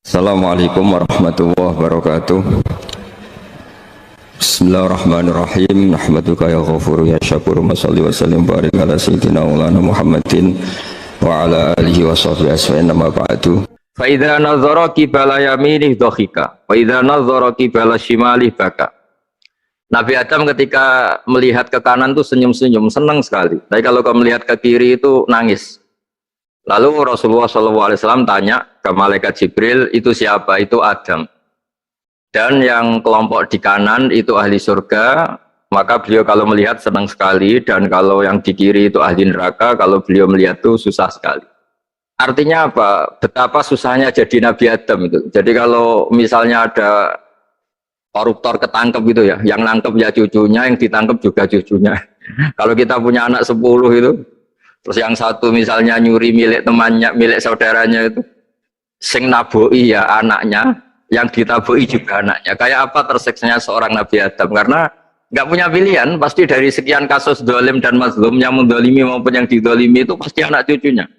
Assalamualaikum warahmatullahi wabarakatuh. Bismillahirrahmanirrahim. Nahmaduka ya ghafuru ya syakuru. Masalli wa sallim barik ala sayyidina maulana Muhammadin wa ala alihi wa sahbihi asfa'in nama ba'du. Fa idza nazara qibala yaminih dhahika wa idza nazara qibala shimalih baka. Nabi Adam ketika melihat ke kanan itu senyum-senyum, senang sekali. Tapi kalau kau melihat ke kiri itu nangis. Lalu Rasulullah SAW tanya ke malaikat Jibril, itu siapa? Itu Adam. Dan yang kelompok di kanan itu ahli surga, maka beliau kalau melihat senang sekali, dan kalau yang di kiri itu ahli neraka, kalau beliau melihat itu susah sekali. Artinya apa? Betapa susahnya jadi Nabi Adam itu. Jadi kalau misalnya ada koruptor ketangkep gitu ya, yang nangkep ya cucunya, yang ditangkep juga cucunya. Kalau kita punya anak 10 itu, terus yang satu misalnya nyuri milik temannya, milik saudaranya itu, sing naboi ya anaknya, yang ditaboi juga anaknya. Kayak apa tersiksanya seorang Nabi Adam? Karena nggak punya pilihan, pasti dari sekian kasus dolim dan mazlum, yang mendolimi maupun yang didolimi itu pasti anak cucunya.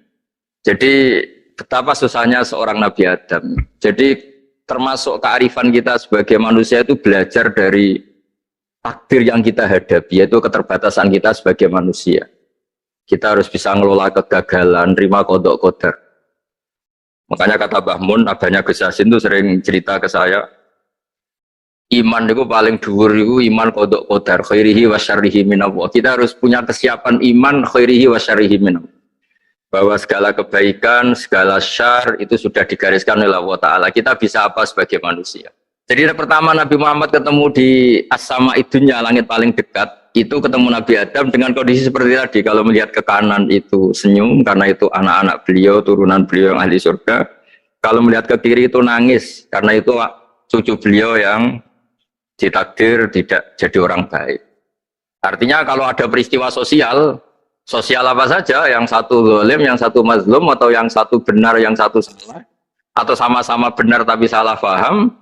Jadi betapa susahnya seorang Nabi Adam. Jadi termasuk kearifan kita sebagai manusia itu belajar dari takdir yang kita hadapi, yaitu keterbatasan kita sebagai manusia. Kita harus bisa ngelola kegagalan, terima kodok kodar. Makanya kata Mbah Mun, abahnya Gus Yasin itu sering cerita ke saya, iman itu paling dhuwur itu iman kodok kodar, khairihi wa syarrihi minallah. Kita harus punya kesiapan iman khairihi wa syarrihi minallah. Bahwa segala kebaikan, segala syar itu sudah digariskan oleh Allah Ta'ala. Kita bisa apa sebagai manusia? Jadi pertama Nabi Muhammad ketemu di as-sama idunya, langit paling dekat, itu ketemu Nabi Adam dengan kondisi seperti tadi. Kalau melihat ke kanan itu senyum, karena itu anak-anak beliau, turunan beliau yang ahli surga. Kalau melihat ke kiri itu nangis, karena itu cucu beliau yang ditakdir tidak jadi orang baik. Artinya kalau ada peristiwa sosial apa saja, yang satu zalim, yang satu mazlum, atau yang satu benar, yang satu salah, atau sama-sama benar tapi salah paham,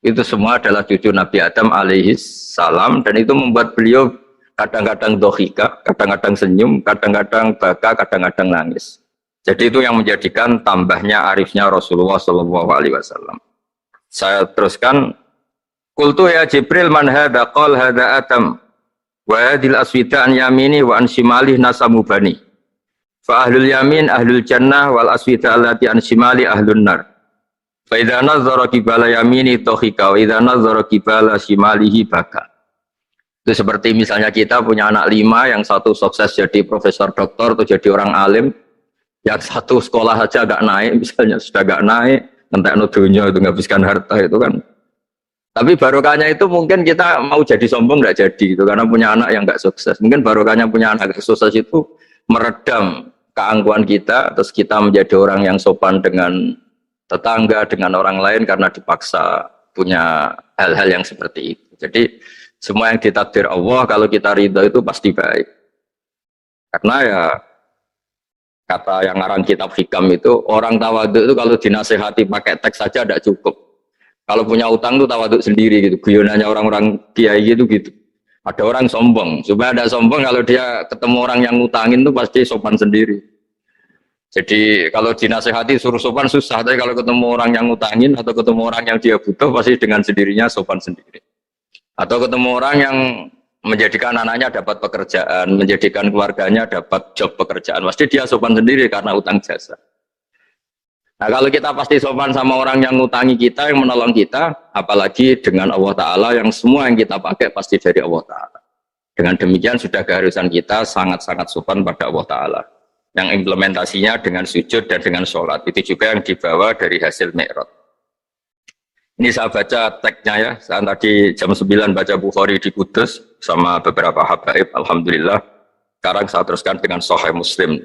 itu semua adalah cucu Nabi Adam alaihis salam, dan itu membuat beliau kadang-kadang dohika, kadang-kadang senyum, kadang-kadang baka, kadang-kadang nangis. Jadi itu yang menjadikan tambahnya arifnya Rasulullah SAW. Saya teruskan, Qultu ya Jibril man hadha qal hadha Adam wa hadhil aswida an yamini wa an shimalih nasamu bani. Fa ahlul yamin ahlul jannah wal aswida allati an shimali ahlun nar. Fa idza nazara qibala yamini dhahika wa idza nazara qibala shimalihi baka. Itu seperti misalnya kita punya anak 5, yang satu sukses jadi profesor doktor atau jadi orang alim, yang satu sekolah saja agak naik, misalnya sudah agak naik, ngentekno dunya itu nghabiskan harta itu kan. Tapi barokahnya itu mungkin kita mau jadi sombong nggak jadi itu karena punya anak yang nggak sukses. Mungkin barokahnya punya anak yang sukses itu meredam keangkuhan kita, terus kita menjadi orang yang sopan dengan tetangga, dengan orang lain karena dipaksa punya hal-hal yang seperti itu. Jadi semua yang ditakdir Allah kalau kita ridho itu pasti baik. Karena ya kata yang ngarang kitab hikam itu, orang tawadhu itu kalau dinasehati pakai teks saja tidak cukup. Kalau punya utang tuh tawaduk sendiri gitu. Guyonannya orang-orang kiai gitu. Ada orang sombong. Supaya ada sombong, kalau dia ketemu orang yang ngutangin tuh pasti sopan sendiri. Jadi kalau dinasehati suruh sopan susah. Tapi kalau ketemu orang yang ngutangin atau ketemu orang yang dia butuh, pasti dengan sendirinya sopan sendiri. Atau ketemu orang yang menjadikan anaknya dapat pekerjaan, menjadikan keluarganya dapat job pekerjaan, pasti dia sopan sendiri karena utang jasa. Nah kalau kita pasti sopan sama orang yang ngutangi kita, yang menolong kita, apalagi dengan Allah Ta'ala yang semua yang kita pakai pasti dari Allah Ta'ala. Dengan demikian sudah keharusan kita sangat-sangat sopan pada Allah Ta'ala. Yang implementasinya dengan sujud dan dengan sholat. Itu juga yang dibawa dari hasil Mi'raj. Ini saya baca teksnya ya, saya tadi jam 9 baca Bukhari di Kudus sama beberapa habaib, Alhamdulillah. Sekarang saya teruskan dengan Sahih Muslim.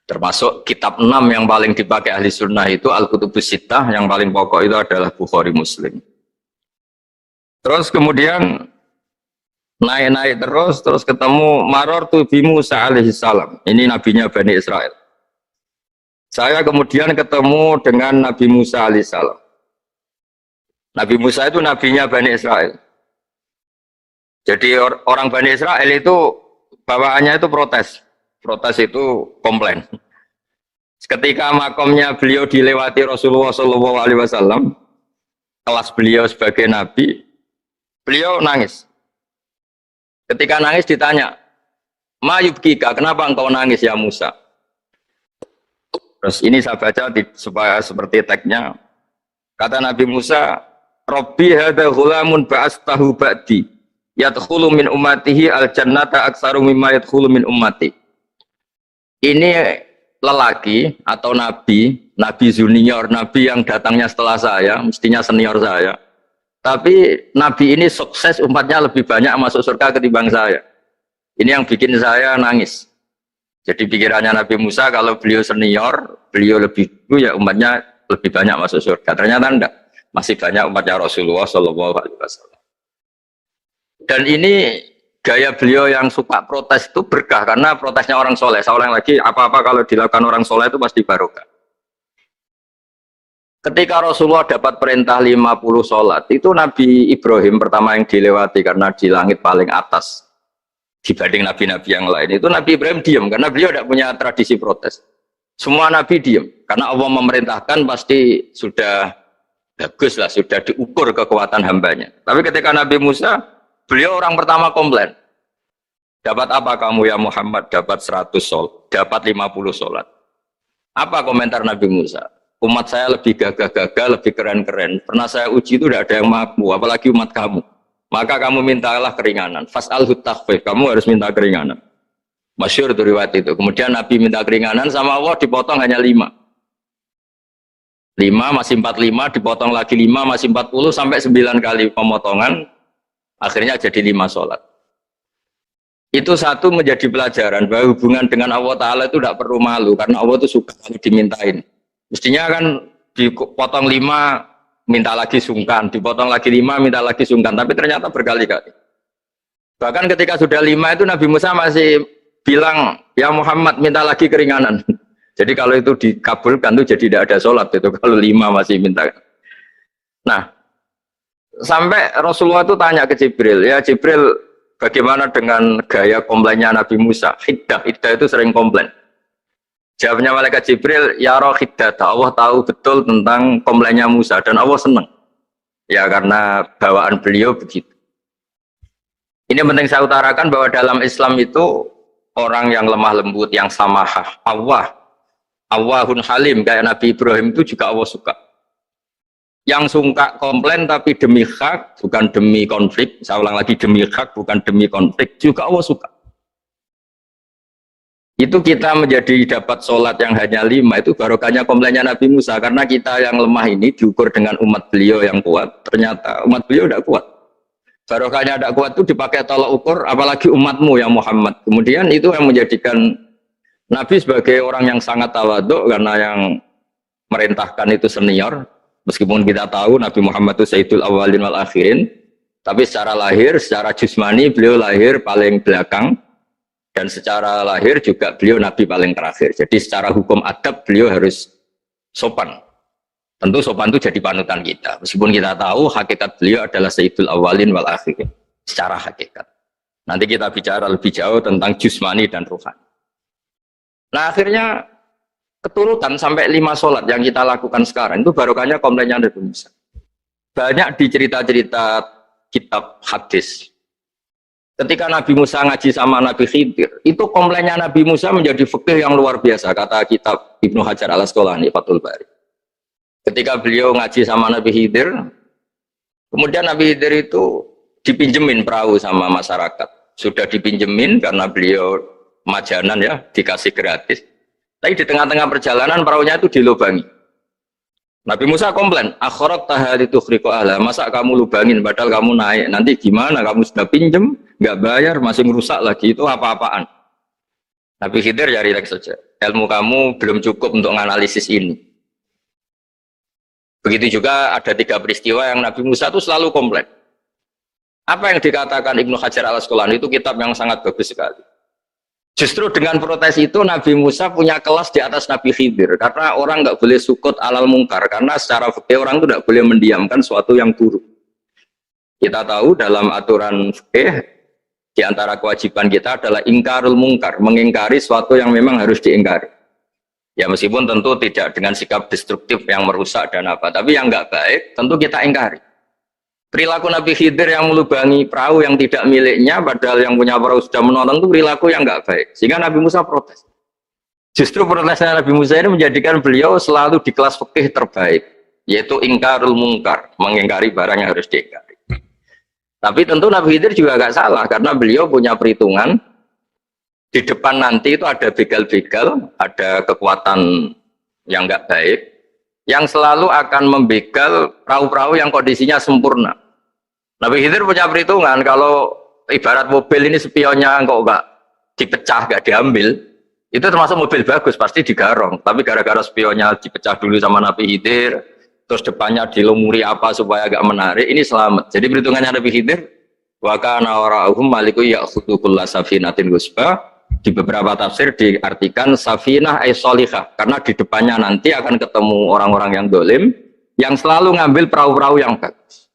Termasuk kitab 6 yang paling dipakai ahli sunnah itu Al-Kutubus Sittah, yang paling pokok itu adalah Bukhari Muslim. Terus kemudian naik-naik terus ketemu Marartu bi Musa alaihi salam. Ini nabinya Bani Israel. Saya kemudian ketemu dengan Nabi Musa alaihi salam. Nabi Musa itu nabinya Bani Israel. Jadi orang Bani Israel itu bawaannya itu protes. Protes itu komplain. Ketika makomnya beliau dilewati Rasulullah Shallallahu Alaihi Wasallam, kelas beliau sebagai nabi, beliau nangis. Ketika nangis ditanya, Mayubkika, kenapa engkau nangis ya Musa? Terus ini saya baca supaya seperti teksnya. Kata Nabi Musa, Rabbi hadza ghulamun ba'astahu ba'di yadkhulu min ummatihi al-jannata aktsaru mimma yadkhulu min ummati. Ini lelaki atau nabi junior, nabi yang datangnya setelah saya, mestinya senior saya. Tapi nabi ini sukses, umatnya lebih banyak masuk surga ketimbang saya. Ini yang bikin saya nangis. Jadi pikirannya Nabi Musa kalau beliau senior, beliau lebih dulu ya umatnya lebih banyak masuk surga. Ternyata enggak, masih banyak umatnya Rasulullah Shallallahu Alaihi Wasallam. Dan ini gaya beliau yang suka protes itu berkah karena protesnya orang soleh. Saya ulang lagi, apa-apa kalau dilakukan orang soleh itu pasti barokah. Ketika Rasulullah dapat perintah 50 sholat, itu Nabi Ibrahim pertama yang dilewati karena di langit paling atas dibanding nabi-nabi yang lain. Itu Nabi Ibrahim diam karena beliau tidak punya tradisi protes. Semua nabi diam karena Allah memerintahkan pasti sudah bagus lah, sudah diukur kekuatan hambanya. Tapi ketika Nabi Musa, beliau orang pertama komplain. Dapat apa kamu ya Muhammad? Dapat 100 sholat, dapat 50 sholat. Apa komentar Nabi Musa? Umat saya lebih gagah-gagah, lebih keren-keren. Pernah saya uji itu tidak ada yang mampu, apalagi umat kamu. Maka kamu mintalah keringanan. Fas'alhu takhfif, kamu harus minta keringanan. Masyhur itu riwayat itu. Kemudian Nabi minta keringanan sama Allah dipotong hanya 5. 5 masih 45, dipotong lagi 5 masih 40 sampai 9 kali pemotongan. Akhirnya jadi 5 sholat. Itu satu menjadi pelajaran bahwa hubungan dengan Allah Ta'ala itu tidak perlu malu karena Allah itu suka kalau dimintain. Mestinya kan dipotong 5 minta lagi sungkan, dipotong lagi 5 minta lagi sungkan, tapi ternyata berkali-kali. Bahkan ketika sudah 5 itu Nabi Musa masih bilang, ya Muhammad minta lagi keringanan. Jadi kalau itu dikabulkan itu jadi tidak ada sholat itu kalau 5 masih minta. Nah, sampai Rasulullah itu tanya ke Jibril, ya Jibril bagaimana dengan gaya komplainnya Nabi Musa? Hiddah itu sering komplain. Jawabnya malaikat Jibril, ya roh hiddata, Allah tahu betul tentang komplainnya Musa dan Allah senang. Ya karena bawaan beliau begitu. Ini penting saya utarakan bahwa dalam Islam itu orang yang lemah lembut, yang samahah, Allahun halim, kayak Nabi Ibrahim itu juga Allah suka. Yang suka komplain tapi demi hak, bukan demi konflik, saya ulang lagi demi hak, bukan demi konflik, juga Allah suka. Itu kita menjadi dapat sholat yang hanya 5 itu barokahnya komplainnya Nabi Musa karena kita yang lemah ini diukur dengan umat beliau yang kuat, ternyata umat beliau tidak kuat. Barokahnya tidak kuat itu dipakai tolak ukur apalagi umatmu ya Muhammad. Kemudian itu yang menjadikan Nabi sebagai orang yang sangat tawadhu karena yang merintahkan itu senior. Meskipun kita tahu Nabi Muhammad itu Sayyidul Awwalin wal Akhirin, tapi secara lahir, secara jusmani beliau lahir paling belakang. Dan secara lahir juga beliau Nabi paling terakhir. Jadi secara hukum adab beliau harus sopan. Tentu sopan itu jadi panutan kita. Meskipun kita tahu hakikat beliau adalah Sayyidul Awwalin wal Akhirin. Secara hakikat. Nanti kita bicara lebih jauh tentang jusmani dan ruhani. Nah akhirnya keturutan sampai 5 sholat yang kita lakukan sekarang itu barokahnya komplainnya Nabi Musa. Banyak di cerita-cerita kitab hadis. Ketika Nabi Musa ngaji sama Nabi Khidir, itu komplainnya Nabi Musa menjadi fikih yang luar biasa, kata kitab Ibnu Hajar al-Asqalani, Fathul Bari. Ketika beliau ngaji sama Nabi Khidir, kemudian Nabi Khidir itu dipinjemin perahu sama masyarakat. Sudah dipinjemin karena beliau majanan ya, dikasih gratis. Tapi di tengah-tengah perjalanan perahunya itu dilubangi. Nabi Musa komplain, akhirat tahari tukhriqu ahla, masa kamu lubangin padahal kamu naik, nanti gimana, kamu sudah pinjem, nggak bayar, masih merusak lagi, itu apa-apaan. Nabi Khidir ya rileks saja, ilmu kamu belum cukup untuk menganalisis ini. Begitu juga ada 3 peristiwa yang Nabi Musa itu selalu komplain. Apa yang dikatakan Ibnu Hajar al-Asqalani itu kitab yang sangat bagus sekali. Justru dengan protes itu Nabi Musa punya kelas di atas Nabi Khidir karena orang nggak boleh sukut alal mungkar karena secara fikih orang itu nggak boleh mendiamkan suatu yang buruk. Kita tahu dalam aturan fikih di antara kewajiban kita adalah ingkarul mungkar, mengingkari suatu yang memang harus diingkari. Ya meskipun tentu tidak dengan sikap destruktif yang merusak dan apa, tapi yang nggak baik tentu kita ingkari. Perilaku Nabi Khidir yang melubangi perahu yang tidak miliknya, padahal yang punya perahu sudah menonton, itu perilaku yang nggak baik. Sehingga Nabi Musa protes. Justru protesnya Nabi Musa ini menjadikan beliau selalu di kelas fikih terbaik, yaitu ingkarul mungkar, mengingkari barang yang harus diingkari. Tapi tentu Nabi Khidir juga nggak salah, karena beliau punya perhitungan. Di depan nanti itu ada begal-begal, ada kekuatan yang nggak baik, yang selalu akan membegal perahu-perahu yang kondisinya sempurna. Nabi Khidir punya perhitungan, kalau ibarat mobil ini spionnya kok nggak dipecah, nggak diambil, itu termasuk mobil bagus, pasti digarong. Tapi gara-gara spionnya dipecah dulu sama Nabi Khidir, terus depannya dilumuri apa supaya agak menarik, ini selamat. Jadi perhitungannya Nabi Khidir, wa kana wara'uhum maliku ya'khudhu kulla safinatin ghusba. Di beberapa tafsir diartikan safinah ay sholihah, karena di depannya nanti akan ketemu orang-orang yang dolim yang selalu ngambil perahu-perahu yang bagus.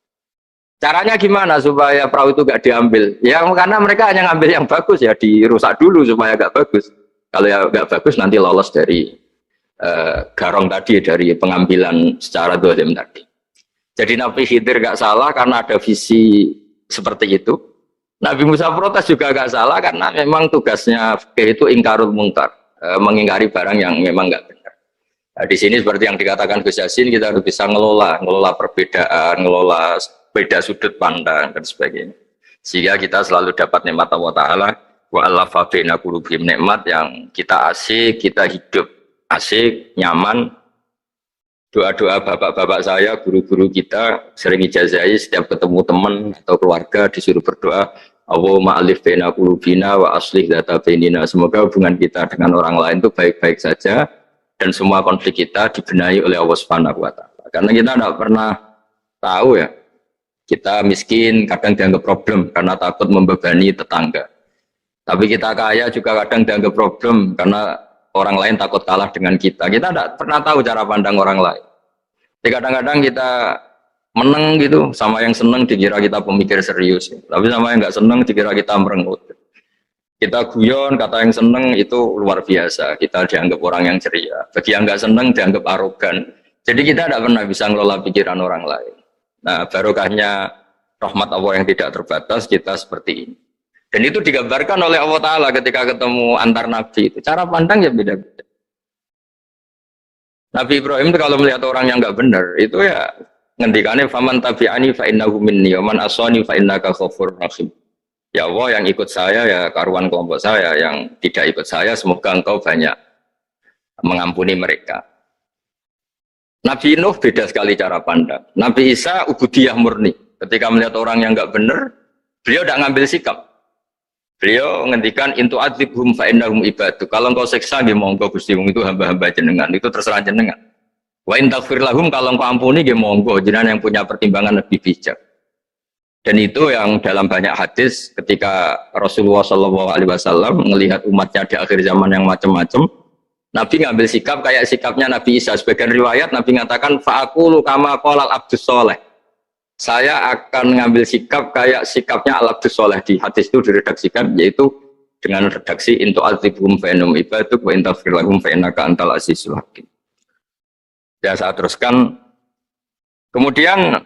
Caranya gimana supaya perahu itu gak diambil? Ya karena mereka hanya ngambil yang bagus, ya dirusak dulu supaya gak bagus. Kalau ya gak bagus nanti lolos dari garong tadi, dari pengambilan secara dolim tadi. Jadi Nabi Khidir gak salah karena ada visi seperti itu. Nabi Musa protes juga gak salah karena memang tugasnya fikih itu ingkarul mungkar, mengingkari barang yang memang gak benar. Nah, di sini seperti yang dikatakan Gus Yassin, kita harus bisa ngelola perbedaan, ngelola beda sudut pandang dan sebagainya. Sehingga kita selalu dapat nikmat Allah Ta'ala, wa allafa baina qulubihim, nikmat yang kita asik, kita hidup asik, nyaman. Doa-doa bapak-bapak saya, guru-guru kita sering ijazai setiap ketemu teman atau keluarga disuruh berdoa, Allahumma alif baina qulubina wa aslih dzata bainina. Semoga hubungan kita dengan orang lain itu baik-baik saja dan semua konflik kita dibenahi oleh Allah Subhanahu wa taala. Karena kita tidak pernah tahu ya, kita miskin kadang dianggap problem karena takut membebani tetangga. Tapi kita kaya juga kadang dianggap problem karena orang lain takut kalah dengan kita. Kita tidak pernah tahu cara pandang orang lain. Jadi kadang-kadang kita menang gitu, sama yang senang dikira kita pemikir serius. Tapi sama yang nggak senang dikira kita merengut. Kita guyon, kata yang senang itu luar biasa. Kita dianggap orang yang ceria. Bagi yang nggak senang dianggap arogan. Jadi kita tidak pernah bisa ngelola pikiran orang lain. Nah, barokahnya rahmat Allah yang tidak terbatas, kita seperti ini. Dan itu digambarkan oleh Allah Ta'ala ketika ketemu antar Nabi itu. Cara pandang ya beda-beda. Nabi Ibrahim itu kalau melihat orang yang nggak benar, itu ya ngendikane faman tabi'ani fa innahu minni wa man asani fa innaka ghafurur rahim. Ya Allah, yang ikut saya ya karuan kelompok saya, yang tidak ikut saya semoga engkau banyak mengampuni mereka. Nabi Nuh beda sekali cara pandang. Nabi Isa ubudiyah murni. Ketika melihat orang yang nggak benar, beliau tidak ngambil sikap. Beliau ngendikan intu adzibhum fa innahum ibadu. Kalau engkau seksa nggih monggo Gusti, itu hamba-hamba jenengan, itu terserah jenengan. Wa in taghfir lahum, kalau engkau ampuni nggih monggo, jenengan yang punya pertimbangan lebih bijak. Dan itu yang dalam banyak hadis ketika Rasulullah SAW melihat umatnya di akhir zaman yang macam-macam, Nabi ngambil sikap kayak sikapnya Nabi Isa. Sebagian riwayat Nabi mengatakan fa'aqulu kama qalal abdus sholeh. Saya akan mengambil sikap kayak sikapnya al-abdus sholeh. Di hadis itu diredaksikan, yaitu dengan redaksi intu azibhum fa'inum ibaduk wa intafir lahum fa'innaka antal azizul hakim. Ya, saya teruskan. Kemudian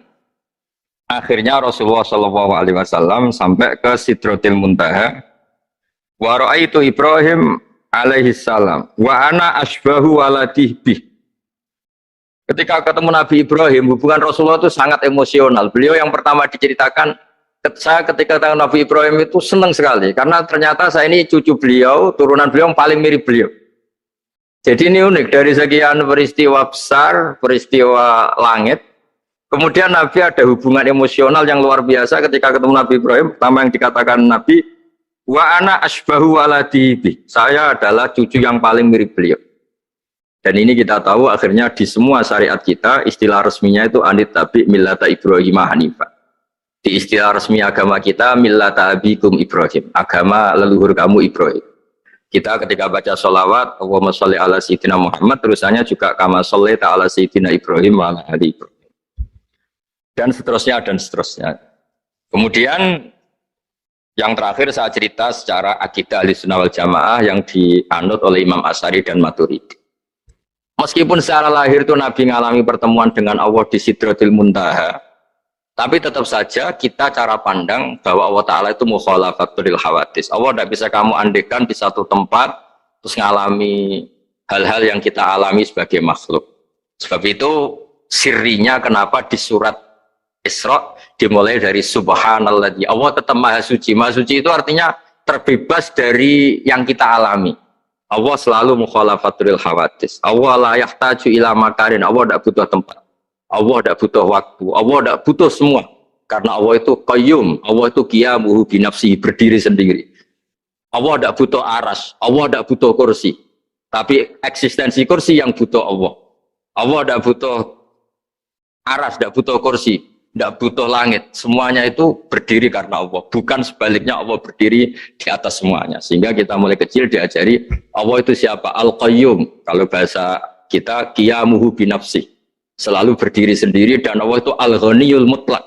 akhirnya Rasulullah SAW sampai ke Sidratil Muntaha. Wa ra'aitu Ibrahim alaihi salam wa ana asbahu waladih bih. Ketika ketemu Nabi Ibrahim, hubungan Rasulullah itu sangat emosional. Beliau yang pertama diceritakan, saya ketika ketemu Nabi Ibrahim itu senang sekali karena ternyata saya ini cucu beliau, turunan beliau yang paling mirip beliau. Jadi ini unik, dari sekian peristiwa besar, peristiwa langit, kemudian Nabi ada hubungan emosional yang luar biasa ketika ketemu Nabi Ibrahim. Pertama yang dikatakan Nabi, wa ana asbahu waladi bih. Saya adalah cucu yang paling mirip beliau. Dan ini kita tahu akhirnya di semua syariat kita, istilah resminya itu anit tabi millata Ibrahim hanifah. Di istilah resmi agama kita, millata abikum Ibrahim, agama leluhur kamu Ibrahim. Kita ketika baca sholawat, Allahumma sholli ala sayyidina Muhammad, terusannya juga kama sholli ta'ala sayyidina Ibrahim wa ala ali Ibrahim. Dan seterusnya, dan seterusnya. Kemudian yang terakhir saya cerita secara akidah Ahlussunnah wal Jamaah yang dianut oleh Imam Asy'ari dan Maturidi. Meskipun secara lahir itu Nabi ngalami pertemuan dengan Allah di Sidratil Muntaha, tapi tetap saja kita cara pandang bahwa Allah Ta'ala itu mukhalafatul hawadis. Allah tidak bisa kamu andekan di satu tempat terus ngalami hal-hal yang kita alami sebagai makhluk. Sebab itu sirinya kenapa di surat Isra dimulai dari subhanalladzi. Allah tetap maha suci. Maha suci itu artinya terbebas dari yang kita alami. Allah selalu mukhalafatul hawadis. Allah la yahtaju ila makarin. Allah tidak butuh tempat. Allah tidak butuh waktu. Allah tidak butuh semua. Karena Allah itu qayyum. Allah itu qiyamuhu binafsihi, berdiri sendiri. Allah tidak butuh aras. Allah tidak butuh kursi. Tapi eksistensi kursi yang butuh Allah. Allah tidak butuh aras, tidak butuh kursi, tidak butuh langit. Semuanya itu berdiri karena Allah. Bukan sebaliknya Allah berdiri di atas semuanya. Sehingga kita mulai kecil diajari Allah itu siapa? Al-Qayyum. Kalau bahasa kita, qiyamuhu binafsi. Selalu berdiri sendiri dan Allah itu Al-Ghaniyul Mutlak.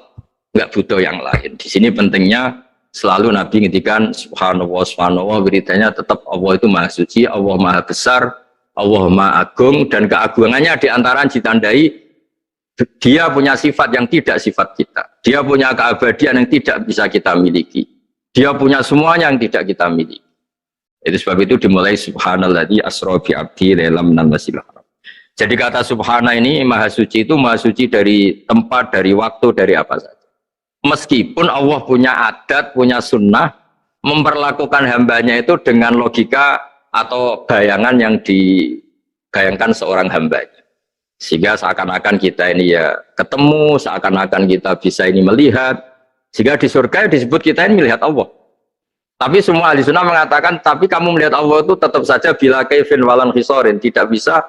Enggak butuh yang lain. Di sini pentingnya selalu Nabi ngintikan subhanallah, subhanallah, beritanya tetap Allah itu maha suci, Allah maha besar, Allah maha agung, dan keagungannya diantara ditandai dia punya sifat yang tidak sifat kita. Dia punya keabadian yang tidak bisa kita miliki. Dia punya semuanya yang tidak kita miliki. Itu sebab itu dimulai subhanalladzi asra bi abdi lailam minal masjidil haram. Jadi kata subhana ini maha suci itu maha suci dari tempat, dari waktu, dari apa saja. Meskipun Allah punya adat, punya sunnah, memperlakukan hambanya itu dengan logika atau bayangan yang dibayangkan seorang hambanya. Sehingga seakan-akan kita ini ya ketemu, seakan-akan kita bisa ini melihat. Sehingga di surga disebut kita ini melihat Allah. Tapi semua ahli sunnah mengatakan, tapi kamu melihat Allah itu tetap saja bila kaifin walan khisorin. Tidak bisa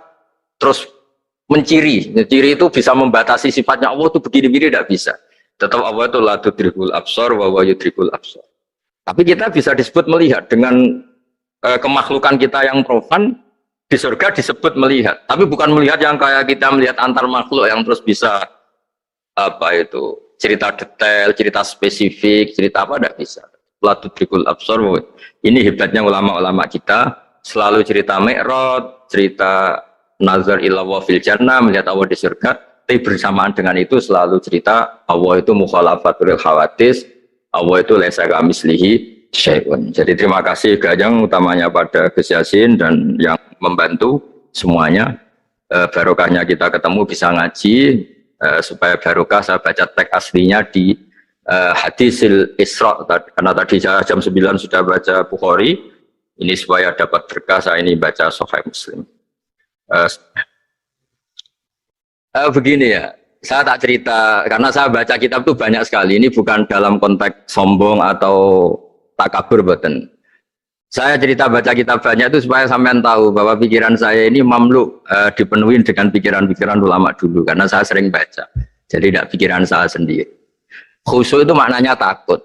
terus menciri. Menciri itu bisa membatasi sifatnya Allah itu begini-begini, tidak bisa. Tetap Allah itu la tudrikul absar wa huwa yudrikul absar. Tapi kita bisa disebut melihat dengan kemakhlukan kita yang profan di surga disebut melihat. Tapi bukan melihat yang kayak kita melihat antar makhluk yang terus bisa apa itu cerita detail, cerita spesifik, cerita apa tidak bisa. La tudrikul absar. Ini hebatnya ulama-ulama kita selalu cerita Mi'raj, cerita nazar ila wa fil jannah, melihat Allah di surga. Tapi bersamaan dengan itu selalu cerita Allah itu mukhalafatul hawadis, Allah itu laisa kamislihi syai'un. Jadi terima kasih Gajang utamanya pada Gus Yasin dan yang membantu semuanya. Barokahnya kita ketemu bisa ngaji, supaya barokah saya baca teks aslinya di Hadisil Isra, karena tadi saya jam 9 sudah baca Bukhari, ini supaya dapat berkah saya ini baca Sahih Muslim. Begini ya, saya tak cerita karena saya baca kitab itu banyak sekali. Ini bukan dalam konteks sombong atau takabur, boten. Saya cerita baca kitab banyak itu supaya sampean tahu bahwa pikiran saya ini mamluk, dipenuhi dengan pikiran-pikiran ulama dulu karena saya sering baca. Jadi tidak pikiran saya sendiri. Khusyuk itu maknanya takut.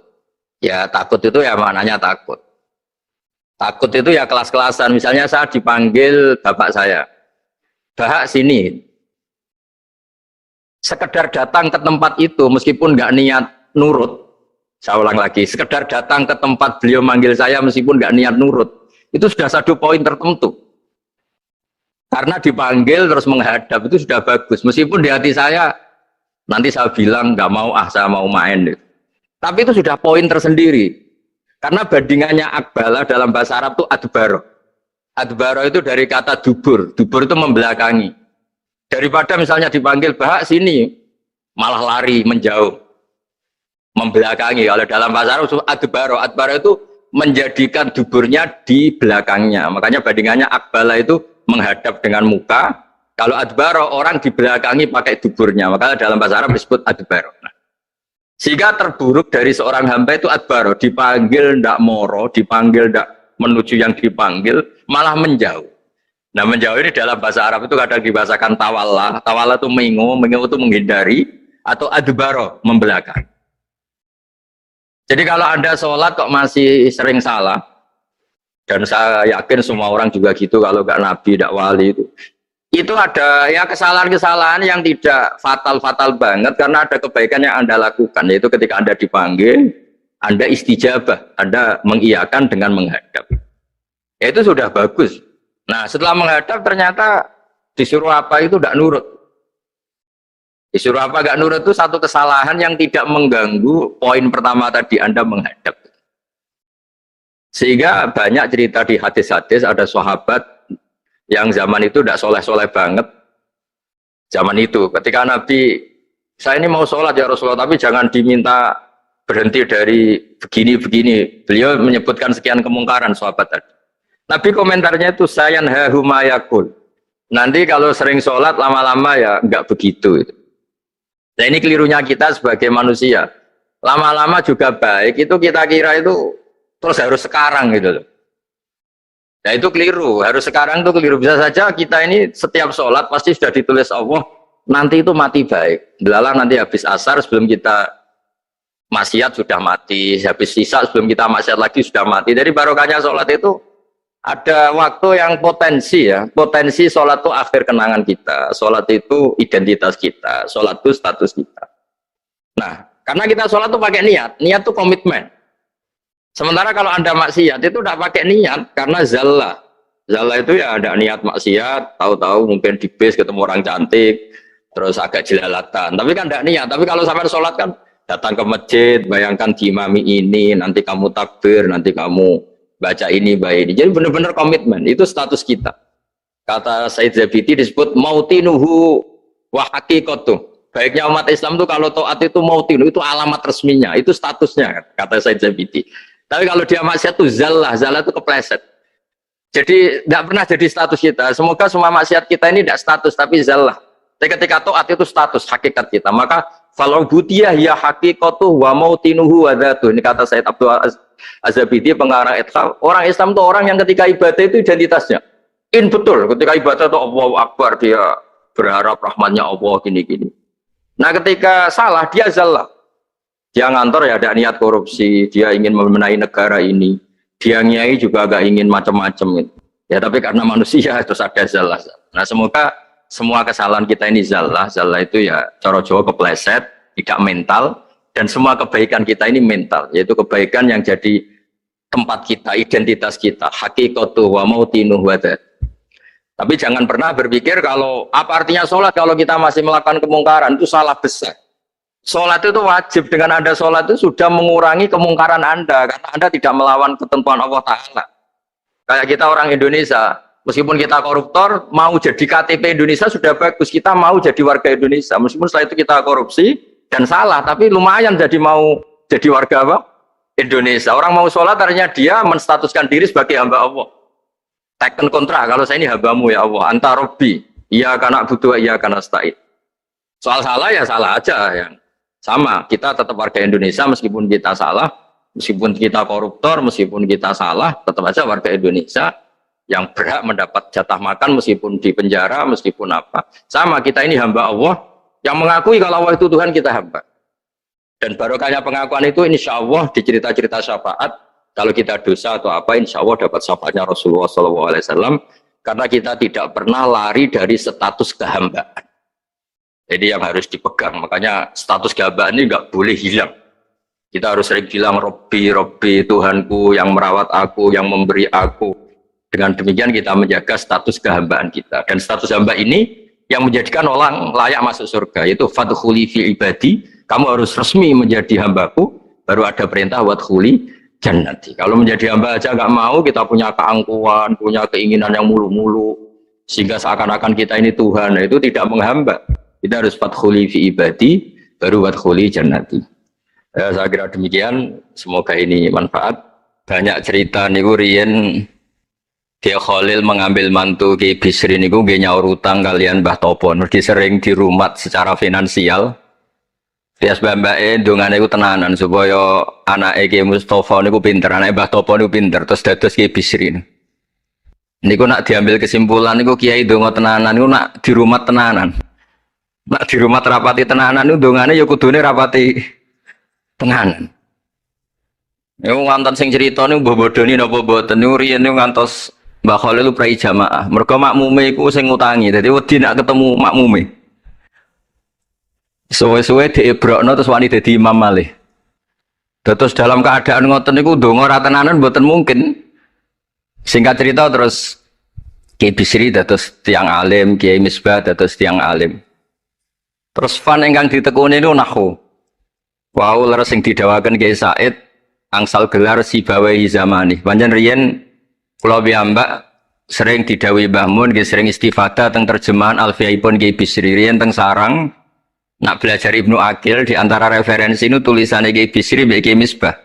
Ya takut itu ya maknanya takut. Takut itu ya kelas-kelasan. Misalnya saya dipanggil bapak saya, "Bahak sini." Sekedar datang ke tempat itu meskipun nggak niat nurut, saya ulang lagi, sekedar datang ke tempat beliau manggil saya meskipun nggak niat nurut, itu sudah satu poin tertentu. Karena dipanggil terus menghadap itu sudah bagus, meskipun di hati saya nanti saya bilang nggak mau, saya mau main. Tapi itu sudah poin tersendiri. Karena bandingannya akbala dalam bahasa Arab itu adbaro. Adbaro itu dari kata dubur, dubur itu membelakangi. Daripada misalnya dipanggil Bahak sini, malah lari, menjauh, membelakangi. Kalau dalam bahasa Arab, adbaro itu menjadikan duburnya di belakangnya. Makanya bandingannya akbala itu menghadap dengan muka. Kalau adbaro orang di belakangi pakai duburnya. Makanya dalam bahasa Arab disebut adbaro. Nah, sehingga terburuk dari seorang hamba itu adbaro, dipanggil ndak moro, dipanggil ndak menuju yang dipanggil, malah menjauh. Nah menjauh ini dalam bahasa Arab itu kadang dibahasakan tawalla. Tawalla itu mengo itu menghindari, atau adbaro, membelakang. Jadi kalau Anda sholat kok masih sering salah, dan saya yakin semua orang juga gitu, kalau nggak nabi, nggak wali itu ada ya kesalahan-kesalahan yang tidak fatal-fatal banget, karena ada kebaikan yang Anda lakukan, yaitu ketika Anda dipanggil, Anda istijabah, Anda mengiyakan dengan menghadap. Ya itu sudah bagus. Nah setelah menghadap ternyata Disuruh apa itu tidak nurut. Disuruh apa nggak nurut itu satu kesalahan yang tidak mengganggu poin pertama tadi Anda menghadap. Sehingga banyak cerita di hadis-hadis ada sahabat yang zaman itu tidak soleh-soleh banget. Zaman itu ketika Nabi, saya ini mau sholat ya Rasulullah, tapi jangan diminta berhenti dari begini-begini. Beliau menyebutkan sekian kemungkaran sahabat tadi. Nabi komentarnya itu sayan hahumayakul. Nanti kalau sering sholat lama-lama ya nggak begitu. Nah ini kelirunya kita sebagai manusia. Lama-lama juga baik, itu kita kira itu terus harus sekarang gitu loh. Nah itu keliru, harus sekarang itu keliru. Bisa saja kita ini setiap sholat pasti sudah ditulis Allah, nanti itu mati baik. Belalang nanti habis asar sebelum kita maksiat sudah mati, habis sisa sebelum kita maksiat lagi sudah mati. Jadi barokahnya sholat itu ada waktu yang potensi ya, potensi sholat itu akhir kenangan kita, sholat itu identitas kita, sholat itu status kita. Nah, karena kita sholat itu pakai niat, niat itu komitmen. Sementara kalau Anda maksiat itu tidak pakai niat, karena zallah. Zallah itu ya ada niat maksiat, tahu-tahu mungkin di bis ketemu orang cantik, terus agak jelalatan, tapi kan tidak niat. Tapi kalau sampai sholat kan datang ke masjid, bayangkan diimami ini, nanti kamu takbir, nanti kamu baca ini, baca ini. Jadi benar-benar komitmen, itu status kita. Kata Said Zabidi disebut mautinuhu wa haqiqatuh. Baiknya umat Islam itu kalau taat itu mautinu, itu alamat resminya, itu statusnya, kata Said Zabidi. Tapi kalau dia maksiat itu zallah, zallah itu kepleset. Jadi tidak pernah jadi status kita. Semoga semua maksiat kita ini tidak status, tapi zallah. Tapi ketika taat itu status, hakikat kita. Maka fal'ubudiyah ya haqiqatuh wa mautinuhu wa dhatuh. Ini kata Said Abdul Az-Zabidi pengarang Ithaf. Orang Islam itu orang yang ketika ibadah itu identitasnya betul, ketika ibadah itu Allahu Akbar, dia berharap rahmatnya Allah gini-gini. Nah ketika salah dia zallah, dia ngantor ya ada niat korupsi, dia ingin memenai negara ini, dia nyai juga agak ingin macam-macam gitu. Ya tapi karena manusia terus ada zallah. Nah semoga semua kesalahan kita ini zallah itu ya cara Jawa kepleset, tidak mental. Dan semua kebaikan kita ini mental, yaitu kebaikan yang jadi tempat kita, identitas kita, haqiqatuh wa mautinuh wa dzat. Tapi jangan pernah berpikir kalau apa artinya sholat kalau kita masih melakukan kemungkaran, itu salah besar. Sholat itu wajib, dengan Anda sholat itu sudah mengurangi kemungkaran Anda, karena Anda tidak melawan ketentuan Allah Ta'ala. Kayak kita orang Indonesia, meskipun kita koruptor, mau jadi KTP Indonesia sudah bagus, kita mau jadi warga Indonesia, meskipun setelah itu kita korupsi, dan salah, tapi lumayan jadi mau jadi warga apa? Indonesia. Orang mau sholat artinya dia menstatuskan diri sebagai hamba Allah. Teken kontra, kalau saya ini hambamu ya Allah, anta robbi, iya karena butuh, iya karena stain. Soal salah ya salah aja yang sama. Kita tetap warga Indonesia meskipun kita salah, meskipun kita koruptor, meskipun kita salah, tetap aja warga Indonesia yang berhak mendapat jatah makan meskipun di penjara, meskipun apa. Sama, kita ini hamba Allah yang mengakui kalau Allah itu Tuhan, kita hamba. Dan barokahnya pengakuan itu insya Allah di cerita-cerita syafaat, kalau kita dosa atau apa insya Allah dapat syafaatnya Rasulullah SAW, karena kita tidak pernah lari dari status kehambaan. Jadi yang harus dipegang, makanya status kehambaan ini nggak boleh hilang. Kita harus sering bilang Robbi, Robbi, Tuhanku yang merawat aku, yang memberi aku. Dengan demikian kita menjaga status kehambaan kita. Dan status hamba ini yang menjadikan orang layak masuk surga, yaitu fadkhuli fi ibadi, kamu harus resmi menjadi hambaku, baru ada perintah wadkhuli jannati. Kalau menjadi hamba aja nggak mau, kita punya keangkuhan, punya keinginan yang mulu-mulu, sehingga seakan-akan kita ini Tuhan, nah, itu tidak menghamba. Kita harus fadkhuli fi ibadi, baru wadkhuli jannati. Saya kira demikian, semoga ini manfaat. Banyak cerita niku riyen dia Khalil mengambil mantu Ki Bisri niku nggih nyaur utang kalian Mbah Topo, mergi sering dirumat secara finansial. Bias mbake ndongane iku tenanan supaya anake Ki Mustofa niku pinter, anake Mbah Topo niku pinter, terus dados Ki Bisri. Niku nak diambil kesimpulan niku kiai ndonga tenanan niku nak dirumat tenanan. Nak dirumat rapati tenanan niku ndongane ya kudune rapati tenanan. Niku ngantos sing crita niku mbah bodoni napa mboten niku riyen niku ngantos Mbah Khalil lu prai jamaah. Mergo makmume iku sing ngutangi. Dadi wedi nak ketemu makmume. Suwe-suwe diebrokno terus wani dadi imam malih. Terus dalam keadaan ngoten niku ndonga ra tenanan mboten mungkin. Singkat cerita terus Kiai Bisri dados tiang alim, Kiai Misbah dados tiang alim. Terus fan ingkang ditekuni niku nahwu. Wau leres sing didawaken Kiai Said angsal gelar Sibawaihi zamani. Panjen riyen kula piyambak sering didhawuhi Mbah Mun, nggih sering istifadah teng terjemahan Alfiyaipun Kiai Bisri. Riyen teng sarang nak belajar Ibnu Aqil di antara referensi itu tulisannya Kiai Bisri mbek Kiai Misbah.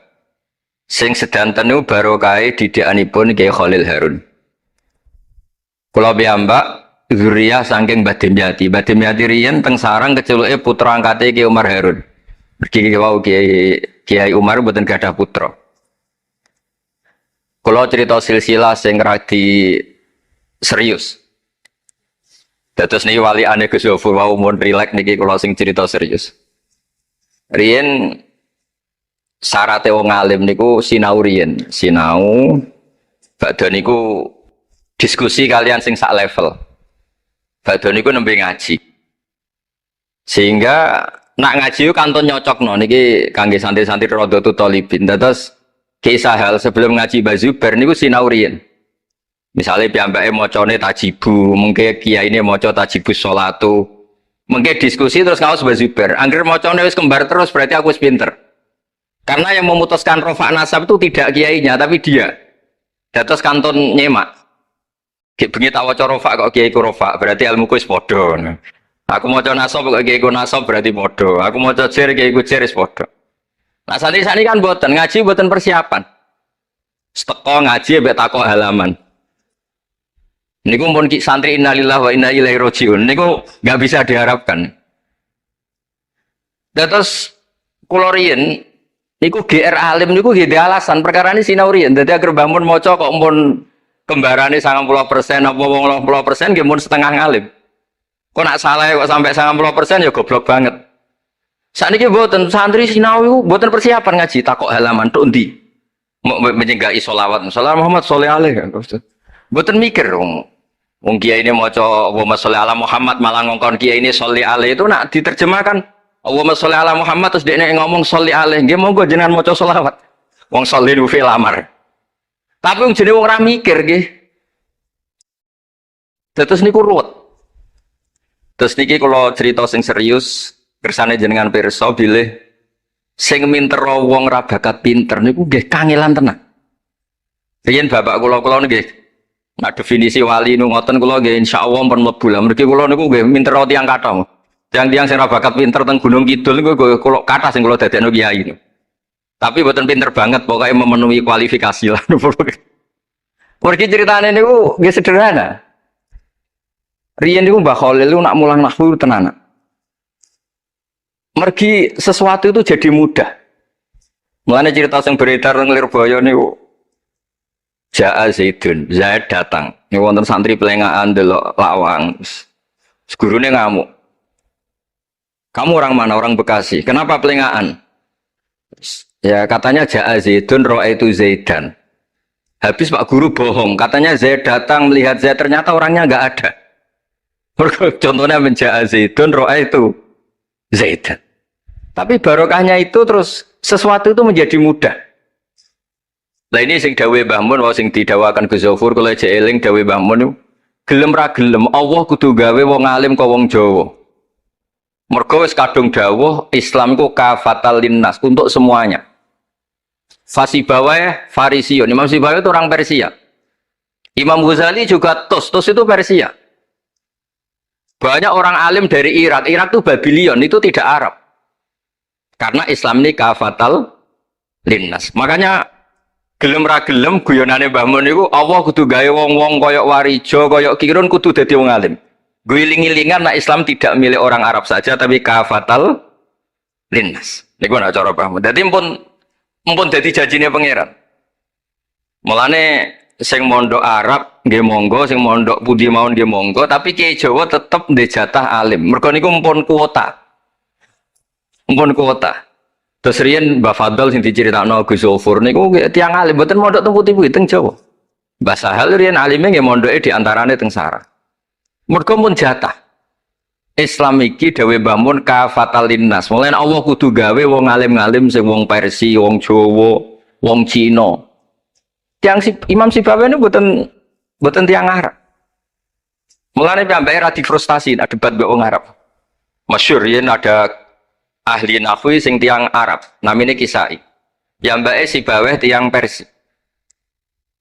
Sing sedanten niku barokahe didikanipun Kiai Khalil Harun. Kula piyambak zuriyah saking Mbah Dimyati. Mbah Dimyati riyen teng sarang keceluke putra angkate Kiai Umar Harun. Mergi wau Kiai Umar mboten gadah putra. Kula cerita silsilah sing radi serius. Dados niki waliane Gus Yofur wau mun rileks niki kula sing cerita serius. Riyen syaraté wong alim niku sinau riyen, sinau badhe niku diskusi kalian sing sak level. Badhe niku nembe ngaji. Sehingga nak ngaji kantun nyocokno niki kangge santri-santri Rodotul Thalibin. Dados kisah hal sebelum ngaji Mbah Zubair niku sinau riyen. Misalnya piyambake macane tajibu, mengke kiyaine maca tajibus sholatu. Mengke diskusi terus ngaos Mbah Zubair. Angger macane wis kembar terus berarti aku wis pinter. Karena yang memutuskan rofa nasab itu tidak kiainya tapi dia. Dados kantun nyemak. Ki bengi tak waca rofa kok kiai ku rofa, berarti ilmuku wis padha. Aku maca nasab kok kiai ku nasab berarti padha. Aku maca jer kiai ku jer wis padha. Nah santri-santri kan mboten ngaji mboten persiapan. Teko ngaji mbek takok halaman. Niku pun santri innalillahi wa inna ilaihi rajiun. Niku nggak bisa diharapkan. Terus kula riyen niku GR alim niku nggih alasan perkara ini sinau riyen. Dadi agar bangun maca kok pun kembarane 90% apa 80% nggih mun setengah ngalim. Kok nak salah kok sampai 90% ya goblok banget. Sakniki mboten santri sinau iku mboten persiapan ngaji takok halaman tok endi. Mau menyenggai sholawat. Salam Muhammad sholli alaihi. Mboten mikir wong kiai ini maca Allahumma sholli ala Muhammad malah ngongkon kiai ini sholli alaihi itu nak diterjemahkan Allahumma sholli ala Muhammad terus dekne ngomong sholli alaihi nggih monggo jenengan maca sholawat. Wong sholli nu fi'il amar. Tapi wong jenenge wong ora mikir nggih. Terus niku ruwet. Terus niki kula cerita sing serius kersane jenengan pirsa bilih sing minter wong ra bakat pinter niku nggih kangelan tenan. Riyen bapak kula nggih nah definisi wali nu ngoten kula nggih insyaallah pun mlebu lah. Mergi kula niku nggih minter tiyang kathah. Tiang-tiang sing ra bakat pinter teng Gunung Kidul niku kula kathah sing kula dadekno kiai niku. Tapi mboten pinter banget pokoknya memenuhi kualifikasi lah. Mergi ceritane niku nggih sederhana. Riyen niku Mbah Khalil niku nak mulang nahwu tenanan. Mergi sesuatu itu jadi mudah. Mulane cerita sing beredar teng Lirboyo niku Ja'a Zaidun, Zaid datang. Ini wonten santri pelengahan delok lawang. Gurune ngamuk. Kamu orang mana? Orang Bekasi. Kenapa pelengahan? Ya katanya Ja'a Zaidun itu Zaidan. Habis Pak Guru bohong. Katanya Zaid datang melihat Zaid ternyata orangnya nggak ada. Contohnya Ja'a Zaidun itu Zaidan. Tapi barokahnya itu terus sesuatu itu menjadi mudah. Lah ini sing dawe Mbah Mun wae sing didawakan Gus Zofur kula jek eling dawe Mbah Mun gelem ra gelem Allah kudu gawe wong alim kok wong Jawa. Mergo wis kadung dawuh Islam ku kafatal linnas untuk semuanya. Fasibawae Farisiun. Imam Sibawae itu orang Persia. Imam Ghazali juga Tos itu Persia. Banyak orang alim dari Irak. Irak itu Babylon, itu tidak Arab. Karena Islam ini kafatal linnas. Makanya gelem ra gelem guyonane Mbah Mun niku Allah kudu gawe wong-wong koyok Warijo, koyok Kirun kudu dadi wong alim. Guling-gilingan nak Islam tidak milik orang Arab saja tapi kafatal linnas. Niku nak cara Mbah Mun. Dadi mumpun dadi janjine pangeran. Mulane sing mondok Arab nggih monggo, sing mondok pundi mawon nggih monggo, tapi Kiai Jawa tetep ndek jatah alim. Mergo niku mumpun kuota. Mumpun kuota. Terus riyen Mbah Fadl sing diceritakno Gus Zofur niku tiyang alim mboten mondok teng putih-putih teng Jawa. Mbah Sahal riyen alime nggih mondoke di antarane teng Sarah. Mergo mun jatah. Islam iki dawuh Mbah Mun kafatal linnas. Mulane Allah kudu gawe wong alim-alim sing wong Persia, wong Jawa, wong Cina. Tiang Imam Sibawae niku mboten tiyang Arab. Mulane piyambake ra frustasi nak debat mbek wong Arab. Masyhur yen ada ahli nahwu sing tiang Arab, namine Kisai. Piyambake Sibaweh tiang Persia.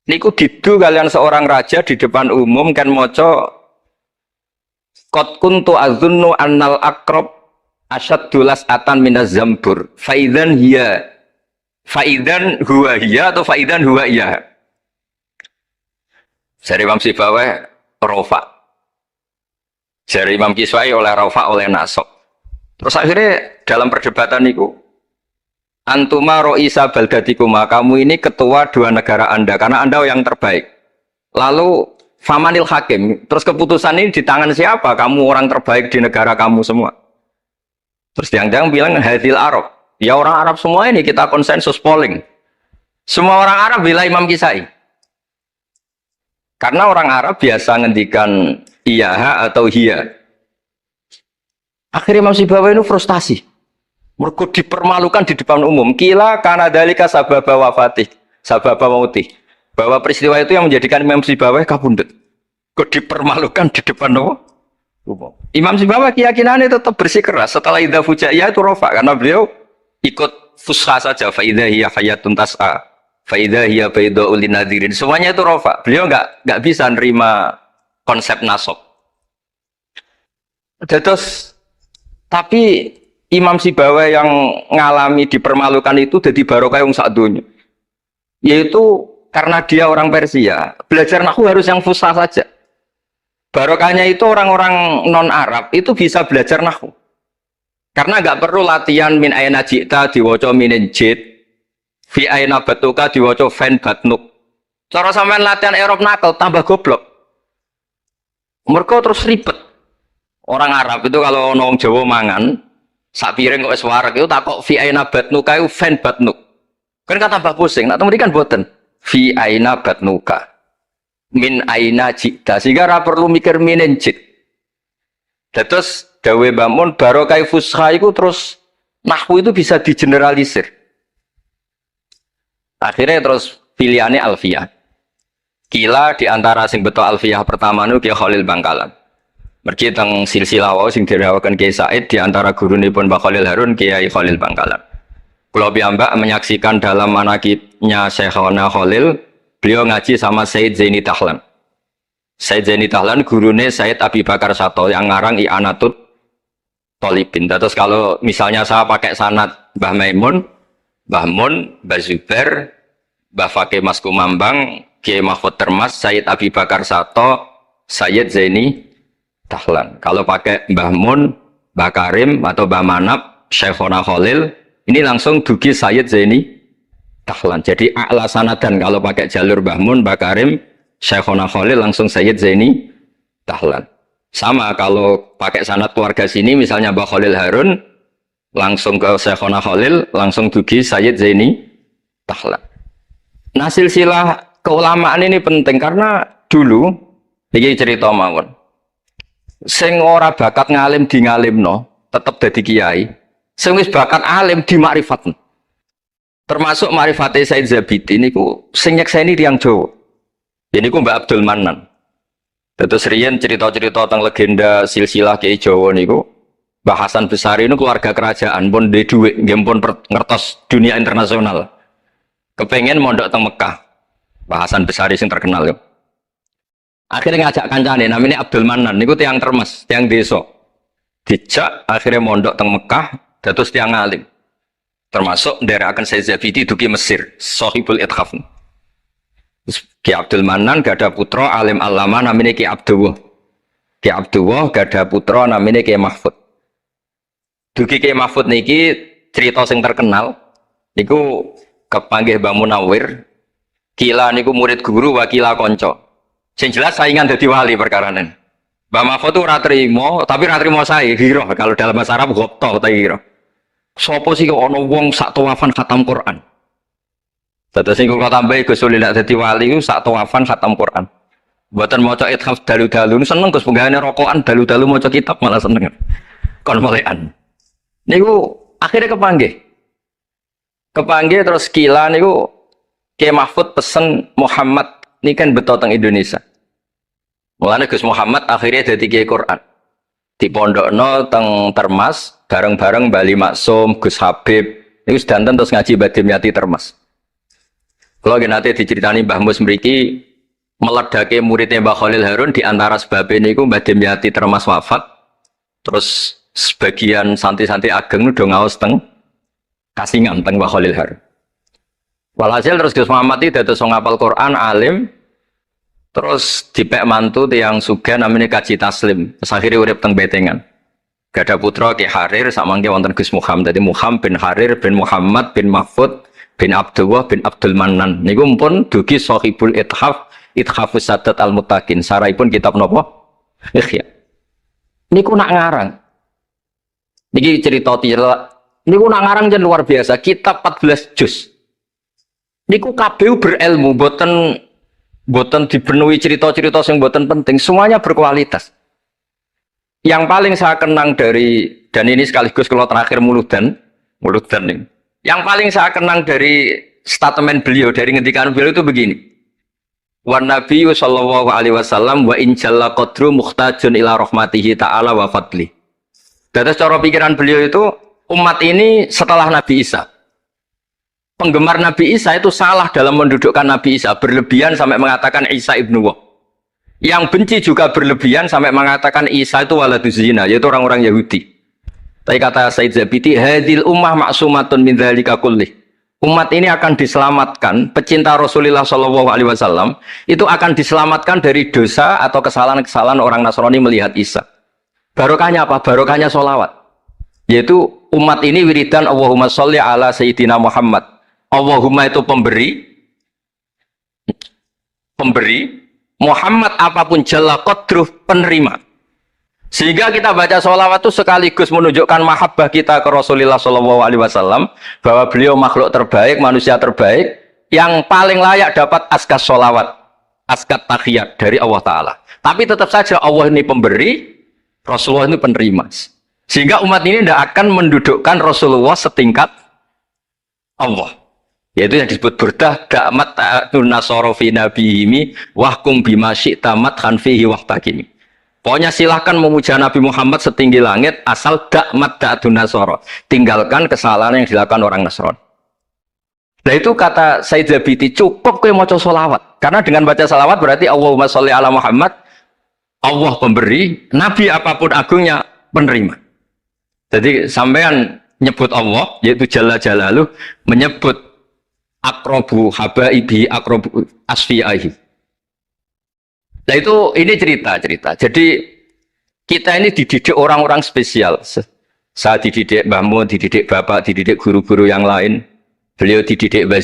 Niku didu kalian seorang raja di depan umum kan maca qad kuntu adzunnu annal aqrab asyaddu las'atan minaz zambur faidzan hiya faidzan huwa hiya atau faidzan huwa iya. Jari Imam Sibaweh rofa. Jari Imam Kiswai oleh rofa oleh nasab. Terus akhirnya dalam perdebatan niku antuma ro'isa baldatikuma, kamu ini ketua dua negara Anda karena Anda yang terbaik. Lalu famanil hakim, terus keputusan ini di tangan siapa? Kamu orang terbaik di negara kamu semua. Terus yang bilang hadil Arab. Ya orang Arab semua ini kita konsensus polling. Semua orang Arab bila Imam Kisai. Karena orang Arab biasa ngendikan iya atau hiya. Akhirnya Imam Sibaweh itu frustasi. Mereka dipermalukan di depan umum. Kila karena dalika sababa wafatih, sababa mautih. Bahwa peristiwa itu yang menjadikan Imam Sibaweh kabundut. Kok dipermalukan di depan umum? Imam Sibaweh keyakinannya tetap bersikeras. Setelah idza fujaiyah itu rofa. Karena beliau ikut fusha saja. Fa idza hiya hayatun tas'a. Fa idza hiya bayda'ul linadhirin. Semuanya itu rofa. Beliau nggak bisa nerima konsep nasab. Terus tapi Imam Sibaweh yang ngalami dipermalukan itu jadi barokah yang sak dunya. Yaitu karena dia orang Persia, belajar nahwu harus yang fusha saja. Barokahnya itu orang-orang non-Arab itu bisa belajar nahwu. Karena nggak perlu latihan min aina ji'ta diwaca minin jid, fi aina batuka diwaca fen batnuk. Cara sampean latihan Arab nakal tambah goblok. Mereka terus ribet. Orang Arab itu kalau nong Jawa mangan sak piring kok wis wareg itu takok fi aina batnuka itu fen batnuk. Kan tambah pusing. Nak temudi kan boten. Fi aina batnuka. Min aina jita. Sehingga ra perlu mikir minin jit. Terus dawe bangun barokah fusha itu terus nahwu itu bisa digeneralisir. Akhirnya terus pilihannya alfiyah. Kila diantara sing beto alfiyah pertama nu Ki Khalil Bangkalan. Mergi teng silsilah wau sing dirawakan Kiai Said di antara gurunipun Mbah Khalil Harun Kiai Khalil Bangkalan. Kula piyambak menyaksikan dalam manaqibnya Syekhona Khalil, beliau ngaji sama Said Zaini Tahlan. Said Zaini Tahlan gurune Said Abi Bakar Sato yang ngarang I'anatut Thalibin. Terus kalau misalnya saya pakai sanad Mbah Maimun, Mbah Mun, Mbah Zubair, Mbah Fakih Mas Kumambang, Kiai Mahfud Termas, Said Abi Bakar Sato, Said Zaini Tahlan. Kalau pakai Mbah Mun, Mbah Karim atau Mbah Manap, Syekhona Khalil, ini langsung dugi Sayyid Zaini Tahlan. Jadi a'la sanadan kalau pakai jalur Mbah Mun, Mbah Karim, Syekhona Khalil langsung Sayyid Zaini Tahlan. Sama kalau pakai sanad keluarga sini misalnya Mbah Khalil Harun langsung ke Syekhona Khalil langsung dugi Sayyid Zaini Tahlan. Nah silsilah keulamaan ini penting karena dulu ini cerita mawon. Sing ora bakat ngalim di ngalimno, tetep dadi kiai. Sing wis bakat alim di makrifatno. Termasuk makrifate Said Zabidi niku sing nyekseni tiyang Jawa. Ya niku Mbak Abdul Manan. Terus riyen cerita-cerita tentang legenda silsilah Kiai Jawa niku Mbah Hasan Besari niku keluarga kerajaan pun duwe dhuwit, nggih pun ngertos dunia internasional. Kepengen mondok teng Mekah. Mbah Hasan Besari sing terkenal yo. Akhirnya ngajak kancane namanya Abdul Manan niku tiang termes, tiang desa. Dijak akhirnya mondok teng Mekah, dados tiang alim. Termasuk nderekaken Said Zabidi dugi Mesir, Shahibul Ithaf. Ki Abdul Manan gak ada putra alim alama namanya Ki Abdullah. Ki Abdullah gak ada putra namanya Ki Mahfud. Dugi Ki Mahfud niki cerita sing terkenal niku kepanggih Mbah Munawir. Kila niku murid guru wakila konco. Sing jelas saingan dadi wali perkarane. Mbah Mahfud itu ora trimo, tapi ora trimo sae hiro. Kalau dalam bahasa Arab gopto ta hiro. Sopo sih kok ana wong sak tawafan khatam Quran. Dados sing kula tambahi Gus Sulil dadi wali ku sak tawafan khatam Quran. Mboten maca ithaf dalu-dalu seneng Gus penggane rokokan dalu-dalu maca kitab malah seneng. Kon molekan. Niku akhirnya kepanggih. Kepanggih terus kila niku Kiai Mahfud pesen Muhammad ini kan betul teng Indonesia. Mulane Gus Muhammad akhirnya jadi kiai Quran. Di pondokno teng Termas bareng-bareng Bali Maksum, Gus Habib. Niku sedanten terus ngaji Badim Yati Termas. Kalau nanti diceritani Mbah Mus mriki meledake muridnya Mbah Khalil Harun di antara sebabnya niku Mbah Dimyati Termas wafat. Terus sebagian santri-santri ageng udah ngaos teng Kasingan teng Mbah Khalil Harun. Walhasil terus Gus Muhammad itu dados ngapal Quran alim. Terus dipek mantu tiyang sugih namanya Kaji Taslim. Terus akhirnya urip teng Betengan. Gak ada putra Ki Harir samangke wonten Gus Muhammad. Jadi Muhammad bin Harir bin Muhammad bin Mahfud bin Abdullah bin Abdul Manan. Niku pun dugi Shahibul Ithafus Sadat Al-Muttaqin. Saraipun kitab napa? Ikhya. Niku nak ngarang. Niki cerita niku nak ngarang jan luar biasa. Kitab 14 juz. Niku kabeh berilmu, boten dipenuhi cerita-cerita yang boten penting. Semuanya berkualitas. Yang paling saya kenang dari, dan ini sekaligus kalau terakhir muludan nih. Yang paling saya kenang dari statement beliau, dari ngendikan beliau itu begini. Wan Nabi sallallahu alaihi wasallam wa in jalla qadru muhtajun ila rahmatihi ta'ala wa fadli. Dari cara pikiran beliau itu umat ini setelah Nabi Isa. Penggemar Nabi Isa itu salah dalam mendudukkan Nabi Isa, berlebihan sampai mengatakan Isa ibnu Allah. Yang benci juga berlebihan sampai mengatakan Isa itu waladuz zina, yaitu orang-orang Yahudi. Tapi kata Said Zabidi, hadil ummah maksumatun min dzalika kullih. Umat ini akan diselamatkan, pecinta Rasulullah Shallallahu Alaihi Wasallam itu akan diselamatkan dari dosa atau kesalahan-kesalahan orang Nasrani melihat Isa. Barokahnya apa? Barokahnya sholawat. Yaitu umat ini wiridan Allahumma sholli ala Sayyidina Muhammad. Allahumma itu pemberi, Muhammad apapun jalla qadruh penerima. Sehingga kita baca sholawat itu sekaligus menunjukkan mahabbah kita ke Rasulullah Shallallahu Alaihi Wasallam, bahwa beliau makhluk terbaik, manusia terbaik, yang paling layak dapat askat sholawat, askat takhiyat dari Allah Ta'ala. Tapi tetap saja Allah ini pemberi, Rasulullah ini penerima. Sehingga umat ini tidak akan mendudukkan Rasulullah setingkat Allah. Yaitu yang disebut burdah da'mat ta'atun nasara fi nabihimi wahkum bima syi'ta madhan fihi wahtakimi. Pokoknya silahkan memuja Nabi Muhammad setinggi langit asal da'mat ta'atun nasara. Tinggalkan kesalahan yang dilakukan orang Nasrani. Nah itu kata Said Zabidi, cukup kowe maca sholawat. Karena dengan baca sholawat berarti Allahumma sholli ala Muhammad, Allah pemberi, Nabi apapun agungnya penerima. Jadi sampean nyebut Allah, yaitu Jalla Jalaluh, menyebut akrobu habaibi akrobu asfi'ahi. Nah itu ini cerita. Jadi kita ini dididik orang-orang spesial. Saya dididik Mbah Mun, dididik Bapak, dididik guru-guru yang lain. Beliau dididik Mbah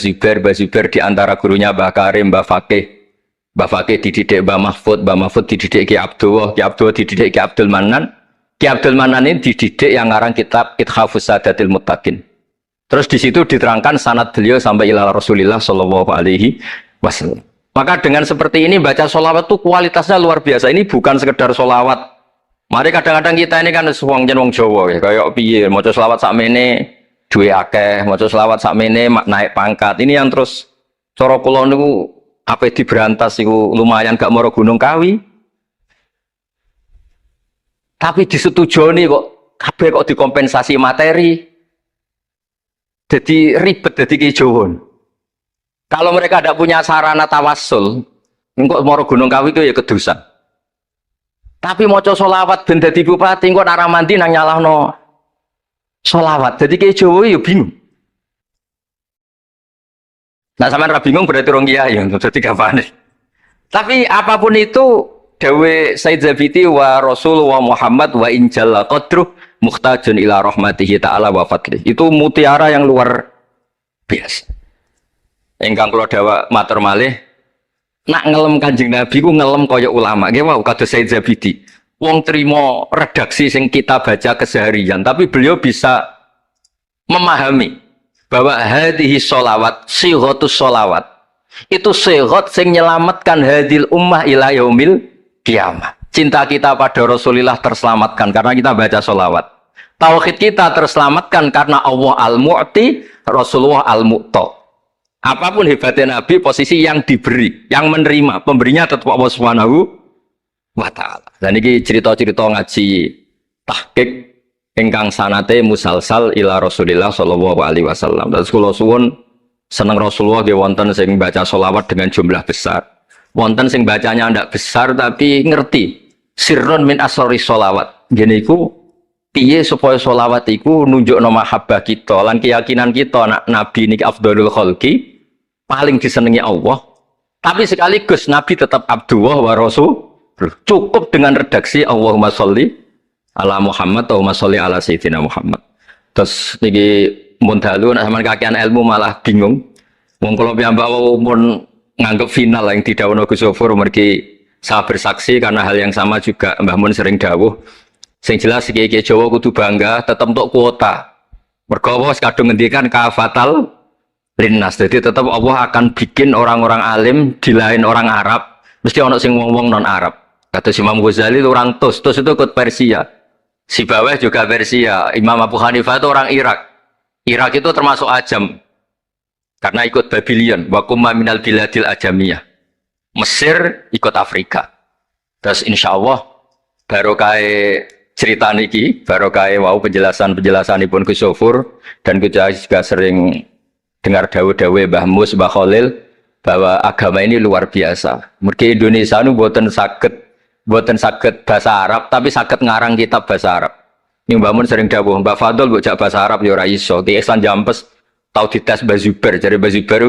Zubair di antara gurunya Mbah Karim, Mbah Fakih dididik Mbah Mahfud dididik Ki Abdullah dididik Ki Abdul Manan. Ki Abdul Manan ini dididik yang ngarang kitab Ithafus Sadatil Muttaqin. Terus di situ diterangkan sanad beliau sampai ila Rasulillah Shallallahu Alaihi Wasallam. Maka dengan seperti ini baca sholawat itu kualitasnya luar biasa. Ini bukan sekedar sholawat. Mari kadang-kadang kita ini kan wong Jawa ya, kayak piye maca sholawat sakmene duwe akeh, maca sholawat sakmene naik pangkat. Ini yang terus cara kula niku ape diberantas iku lumayan gak moro Gunung Kawi. Tapi disetujoni kok kabeh kok dikompensasi materi. Jadi ribet, jadi kejauhan. Kalau mereka tidak punya sarana tawassul, engkau mau Gunung Kawi itu ya kedusan. Tapi mau sholawat ben dadi bupati, engkau nara mandi nang nyalahno sholawat. Jadi kejauhan ya bingung. Nah sampean ra bingung berarti rong kiai ya, jadi gapane. Tapi apapun itu, dawe Said Zabidi wa Rasul wa Muhammad wa injalla qadruh muhtajun ila rahmatihi ta'ala wa fadlih. Itu mutiara yang luar biasa. Engkang kula dawa matur malih, nak ngelem Kanjeng Nabi ku ngelem kaya ulama. Nggih wau kados Said Zabidi. Wong trimo redaksi sing kita baca keseharian, tapi beliau bisa memahami bahwa hadhihi sholawat, sighatus sholawat. Itu sighat sing nyelamatkan hadil ummah ila yaumil kiamah. Cinta kita pada Rasulullah terselamatkan karena kita baca sholawat. Tauhid kita terselamatkan karena Allah al-mu'ti, Rasulullah al-mu'ta. Apapun hebatnya Nabi, posisi yang diberi, yang menerima, pemberinya tetap Allah Subhanahu wa taala. Dan ini cerita-cerita ngaji tahqiq ingkang sanate musalsal ila Rasulillah sallallahu alaihi wasallam. Terus kula suwun seneng Rasulullah nggih wonten sing baca selawat dengan jumlah besar. Wonten sing bacanya ndak besar tapi ngerti sirrun min asrori selawat. Ngene iku piye supaya selawat iku nunjukno mahabbah kita lan keyakinan kita nabi niki afdhalul khalqi, paling disenengi Allah. Tapi sekaligus nabi tetap abdullah wa rasul. Cukup dengan redaksi Allahumma sholli ala Muhammad atau sholli ala Sayyidina Muhammad. Terus niki mun dalu nek sampean kakean ilmu malah bingung. Wong kula piyambak mun nganggep final yang didhawuhna Gus Zofur mergi saya bersaksi karena hal yang sama juga Mbah Mun sering dawuh. Sing jelas iki Jawa kudu bangga tetep untuk kuota. Mergo wis kadung ngendikan kafatal linnas. Jadi tetap Allah akan bikin orang-orang alim di lain orang Arab, mesti ono sing wong-wong non Arab. Kata Imam Ghazali itu orang Tus itu ikut Persia. Sibawayh juga Persia. Imam Abu Hanifah itu orang Irak. Irak itu termasuk Ajam. Karena ikut Babylon. Wa kumma minal biladil ajamiyah. Mesir ikut Afrika. Terus insya Allah barokah cerita niki, barokah wow penjelasan Ibn Gus Zofur dan kita juga sering dengar dawe-dawe Mbah Mus, Mbah Khalil bahwa agama ini luar biasa. Mergi Indonesia nu boten saged bahasa Arab tapi saged ngarang kitab bahasa Arab. Ini Mbah Mun sering dawuh, Mbah Fadl bocah bahasa Arab ya ora iso. Ki Ihsan Jampes tau dites Mbah Zubair, jare Mbah Zubair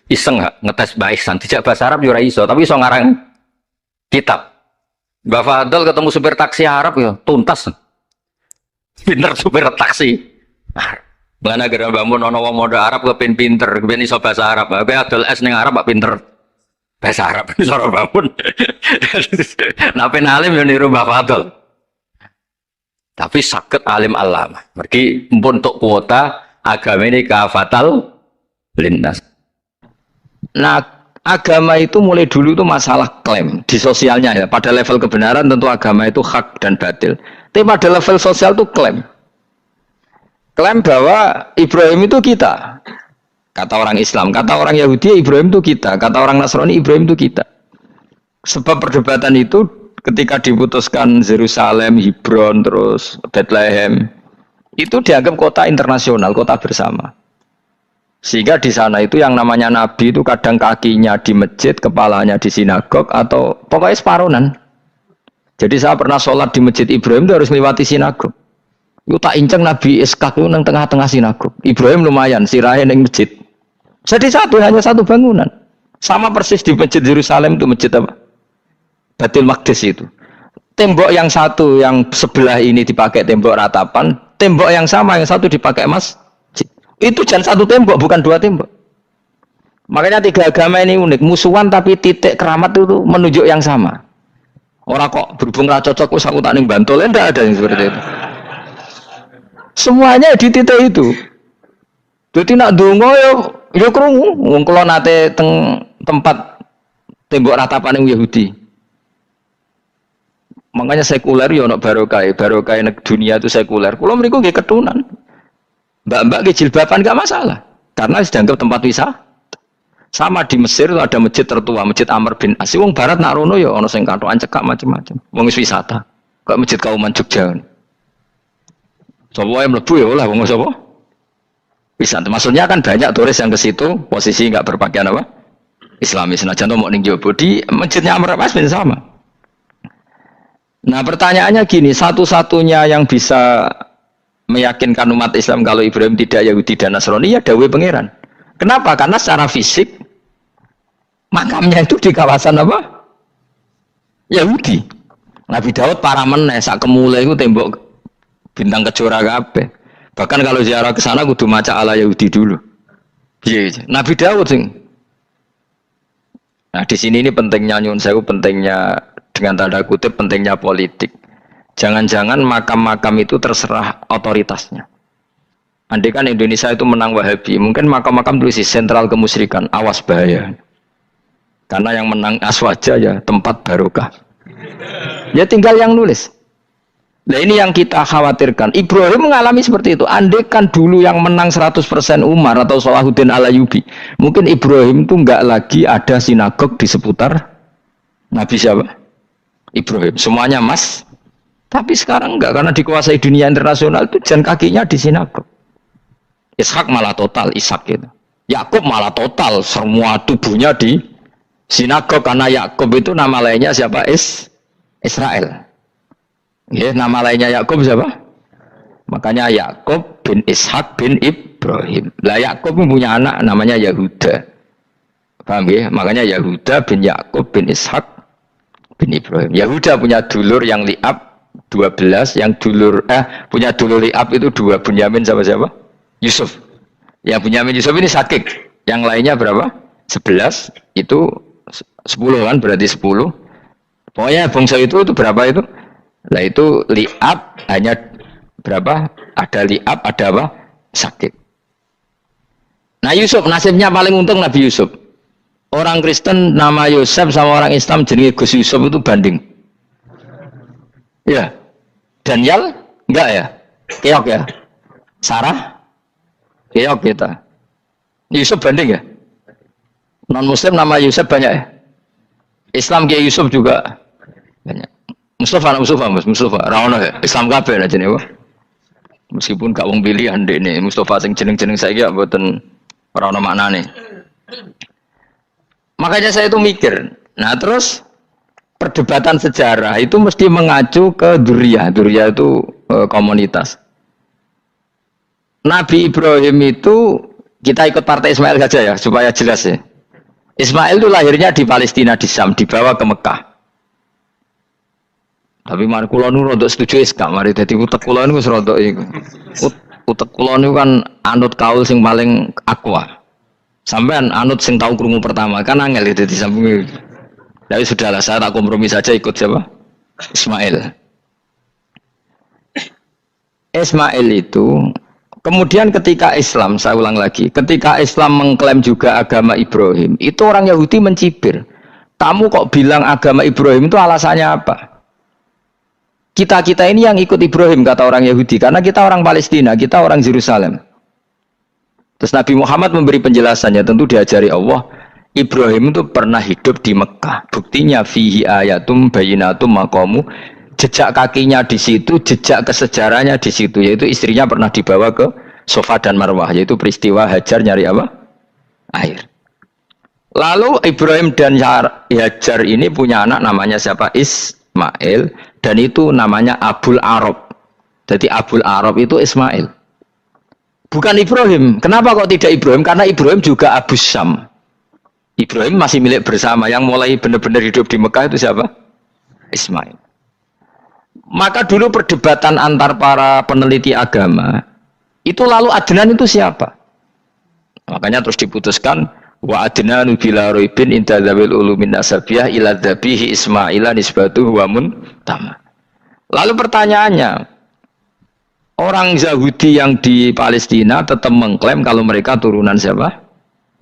iseng ngetes Mbah Ihsan dijak bahasa Arab ya ora iso, tapi iso ngarang kitab. Mbah Fadl ketemu supir taksi Arab ya tuntas. Pinter supir taksi. Mana gara Mbah Mun ana wong modho Arab kepen pinter, kepen iso bahasa Arab. Kowe adol es ning Arab kok pinter bahasa Arab iso ora Mbah Mun. Nah pen alim yo niru Mbah Fadl. Tapi sakit alim alam. Mergi mpun untuk kuota agama ini kafatal linnas. Nah, agama itu mulai dulu itu masalah klaim di sosialnya ya. Pada level kebenaran tentu agama itu hak dan batil. Tapi pada level sosial itu klaim. Klaim bahwa Ibrahim itu kita. Kata orang Islam, kata orang Yahudi Ibrahim itu kita, kata orang Nasrani Ibrahim itu kita. Sebab perdebatan itu ketika diputuskan Yerusalem, Hebron, terus Bethlehem, itu dianggap kota internasional, kota bersama. Sehingga di sana itu yang namanya Nabi itu kadang kakinya di masjid, kepalanya di sinagog, atau pokoknya separuhan. Jadi saya pernah sholat di masjid Ibrahim itu harus melewati sinagog. Itu tak inceng Nabi Iskak itu nang tengah-tengah sinagog. Ibrahim lumayan, sirahe nang masjid. Jadi hanya satu bangunan. Sama persis di masjid Yerusalem itu masjid apa? Baitul Maqdis itu. Tembok yang satu yang sebelah ini dipakai tembok ratapan, tembok yang sama yang satu dipakai masjid. Itu jangan satu tembok, bukan dua tembok. Makanya tiga agama ini unik, musuhan tapi titik keramat itu menunjuk yang sama. Orang kok berhubung ra cocok wis aku tak ning Bantul, enggak ada yang seperti itu. Semuanya di titik itu. Jadi nak donga yo krungu wong kula nate teng tempat tembok ratapan yang Yahudi. Makanya sekuler ya ono barokah dunia itu sekuler. Kula mriku nggih ketunan. Mbak-mbak nggih jilbaban enggak masalah karena dianggap tempat wisata. Sama di Mesir itu ada masjid tertua, Masjid Amr bin As. Wong barat nak rono ya ono sing katokan cekak macam-macam. Wong wis wisata. Kok Masjid Kauman Jogja. Sopo yang mlebu ya oleh wong sapa? Wisata. Maksudnya kan banyak turis yang ke situ posisi enggak berpakaian apa? Islamis. Senajan to mau ning jowo di Masjidnya Amr bin As sama. Nah pertanyaannya gini, satu-satunya yang bisa meyakinkan umat Islam kalau Ibrahim tidak Yahudi dan Nasrani ya dawuh pangeran. Kenapa? Karena secara fisik makamnya itu di kawasan apa? Yahudi. Nabi Daud para meneh sak kemule itu tembok bintang kejora kabeh. Bahkan kalau ziarah ke sana kudu maca ala Yahudi dulu. Iya, Nabi Daud sing. Nah, di sini ini pentingnya nyun sewu, pentingnya dengan tanda kutip pentingnya politik. Jangan-jangan makam-makam itu terserah otoritasnya. Andai kan Indonesia itu menang Wahabi, mungkin makam-makam tulis sentral kemusyrikan, awas bahaya. Karena yang menang Aswaja ya tempat barokah. Ya tinggal yang nulis. Nah ini yang kita khawatirkan. Ibrahim mengalami seperti itu. Andai kan dulu yang menang 100% Umar atau Salahuddin Al-Ayyubi, mungkin Ibrahim itu enggak lagi ada sinagog di seputar Nabi siapa? Ibrahim. Semuanya emas. Tapi sekarang enggak, karena dikuasai dunia internasional itu jalan kakinya di sinagog. Ishak malah total, Ishak gitu. Yakub malah total, semua tubuhnya di sinagog, karena Yakub itu nama lainnya siapa? Israel. Ya, nama lainnya Yakub siapa? Makanya Yakub bin Ishak bin Ibrahim. Lah Yakub punya anak namanya Yahuda. Paham ya? Makanya Yahuda bin Yakub bin Ishak bin Ibrahim. Yahuda punya dulur yang li'ab 12, yang punya dulur li'ab itu 2, Bunyamin sama siapa? Yusuf. Yang Bunyamin Yusuf ini sakik. Yang lainnya berapa? 11. Itu 10 kan, berarti 10. Pokoknya bangsa itu berapa itu? Nah itu li'ab hanya berapa? Ada li'ab, ada apa? Sakik. Nah Yusuf, nasibnya paling untung Nabi Yusuf. Orang Kristen nama Yosef sama orang Islam jenenge Gus Yusuf itu banding. Ya. Daniel? Enggak ya? Keok ya? Sarah? Keok kita. Yusuf banding ya? Non Muslim nama Yusuf banyak ya? Islam Kiai Yusuf juga banyak. Mustafa. Rawono ya? Islam kabeh aja nih, meskipun gak wong pilihan dek nih. Mustafa sing jeneng-jeneng saya ya mboten ora ono maknane. Makanya saya itu mikir, nah terus perdebatan sejarah itu mesti mengacu ke Duriyah itu komunitas. Nabi Ibrahim itu, kita ikut partai Ismail saja ya, supaya jelas ya. Ismail itu lahirnya di Palestina, di Syam, dibawa ke Mekah. Tapi mari kula nu rodok setuju gak mari dadi utek kula niku wis rodok iku. Utek kula niku kan anut kaul sing paling aqua. Sampean anut sing tahu krungu pertama kan angel itu di samping. Tapi sudahlah, saya tak kompromi saja ikut siapa? Ismail. Ismail itu kemudian ketika Islam, saya ulang lagi, ketika Islam mengklaim juga agama Ibrahim, itu orang Yahudi mencibir. Kamu kok bilang agama Ibrahim itu alasannya apa? Kita ini yang ikut Ibrahim, kata orang Yahudi, karena kita orang Palestina, kita orang Yerusalem. Terus Nabi Muhammad memberi penjelasannya, tentu diajari Allah, Ibrahim itu pernah hidup di Mekah. Buktinya fihi ayatum bayinatum maqamu, jejak kakinya di situ, jejak kesejarahnya di situ, yaitu istrinya pernah dibawa ke Safa dan Marwah, yaitu peristiwa Hajar nyari apa? Air. Lalu Ibrahim dan Hajar ini punya anak namanya siapa? Ismail, dan itu namanya Abul Arab. Jadi Abul Arab itu Ismail. Bukan Ibrahim. Kenapa kok tidak Ibrahim? Karena Ibrahim juga Abu Syam. Ibrahim masih milik bersama. Yang mulai benar-benar hidup di Mekah itu siapa? Ismail. Maka dulu perdebatan antar para peneliti agama, itu lalu Adnan itu siapa? Makanya terus diputuskan, wa adnanu bila roibin inda dzawil ulumin nasabiyah ila dzabihi Ismaila nisbatuhu wa muntama. Lalu pertanyaannya, orang Yahudi yang di Palestina tetap mengklaim kalau mereka turunan siapa?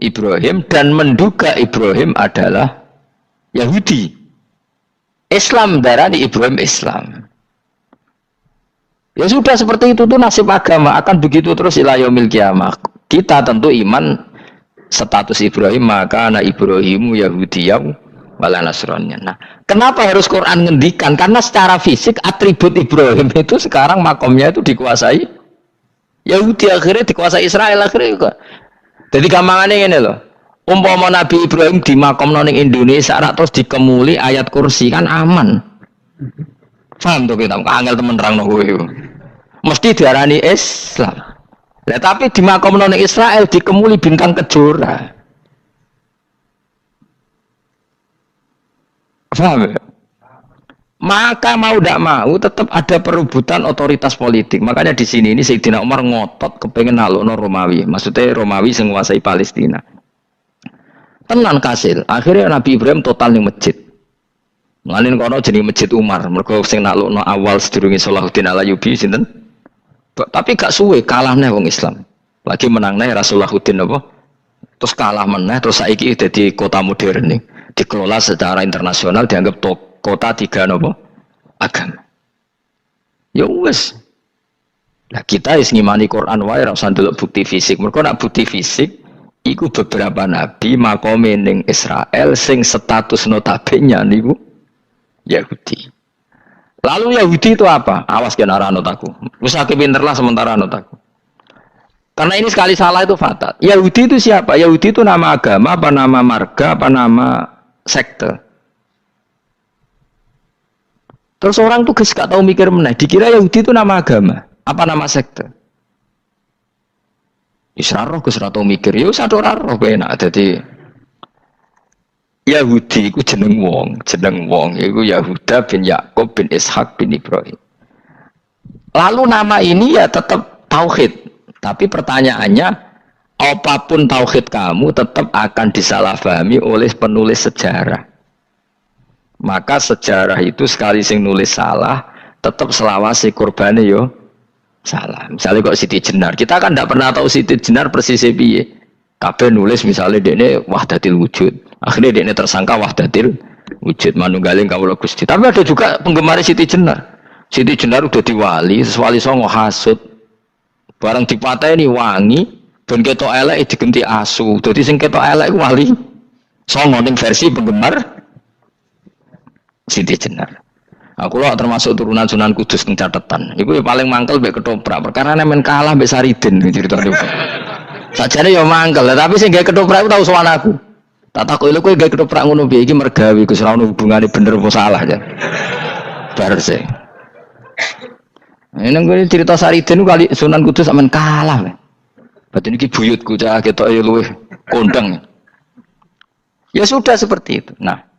Ibrahim, dan menduga Ibrahim adalah Yahudi. Islam darani Ibrahim Islam. Ya sudah, seperti itu tuh nasib agama, akan begitu terus ila yaumil qiyamah. Kita tentu iman status Ibrahim, maka anak Ibrahimu Yahudiyah wala Nasraniyah. Nah, kenapa harus Quran ngendikan? Karena secara fisik atribut Ibrahim itu sekarang makomnya itu dikuasai Yahudi, akhirnya dikuasai Israel akhirnya juga. Jadi gampangannya ini loh. Umpama Nabi Ibrahim di makom ning Indonesia terus dikemuli ayat kursi kan aman. Paham tuh kita? Angel temen terang kowe. Mesti diarani Islam. Lah tapi di makom ning Israel dikemuli bintang kejora. Paham ya? Maka mau tidak mau tetap ada perebutan otoritas politik. Makanya di sini ini Sayyidina Umar ngotot kepengen nalukno Romawi. Maksudnya Romawi sing nguasai Palestina. Tenan kasil. Akhirnya Nabi Ibrahim total ning masjid. Mulane kono jenenge Masjid Umar. Mergo sing nalukno awal sedurunge Salahuddin Alayubi sinten? Tapi gak suwe kalah neh wong Islam. Lagi menang neh Rasulullahuddin apa? Terus kalah meneh, terus saiki dadi kota modern nih. Dikelola secara internasional, dianggap kota tiga nopo agama. Ya wes. Nah kita is ngimani Quran wae ora usah ndelok bukti fisik. Mergo nek bukti fisik iku beberapa nabi makome ning Israel sing status notabene niku Yahudi. Lalu Yahudi itu apa? Awas kena anut aku. Usah pinter lah sementara anut aku. Karena ini sekali salah itu fatal. Yahudi itu siapa? Yahudi itu nama agama, apa nama marga, apa nama sekte. Terus orang tuh gak tahu mikir meneh. Dikira Yahudi itu nama agama, apa nama sekte. Israroh Gus tahu mikir. Ya usah ora roh enak. Jadi Yahudi itu jeneng wong itu Yahuda bin Yakub bin Ishak bin Ibrahim. Lalu nama ini ya tetap tauhid, tapi pertanyaannya apapun tauhid kamu tetap akan disalahpahami oleh penulis sejarah. Maka sejarah itu sekali sing nulis salah, tetap selawase korbane yo salah. Misalnya kok Siti Jenar, kita kan tidak pernah tahu Siti Jenar persis piye. Kabeh nulis misalnya dekne wahdatil wujud. Akhirnya dekne tersangka wahdatil wujud manunggaling kawula Gusti. Tapi ada juga penggemar Siti Jenar. Siti Jenar udah diwali, wali songo hasud. Barang dipateni wangi, ben ketok elek digenti asu. Dadi sing ketok elek wali songo ning versi penggemar Siti Jenar. Aku lah termasuk turunan Sunan Kudus ning catatan. Iku ya paling mangkel mbek ketoprak. Perkara men kalah mbek Saridin ceritane. Sajane ya mangkel, tapi sing gawe ketoprak tau sowan aku. Tak takoki lho kowe gawe ketoprak ngono piye iki mergawi Gus ora ono hubungane bener apa salah ya. Bar sih. Ini nggone cerita Saridin kali Sunan Kudus sampean kalah. Berarti iki buyutku cah ketok luwih kondang. Ya sudah seperti itu. Nah,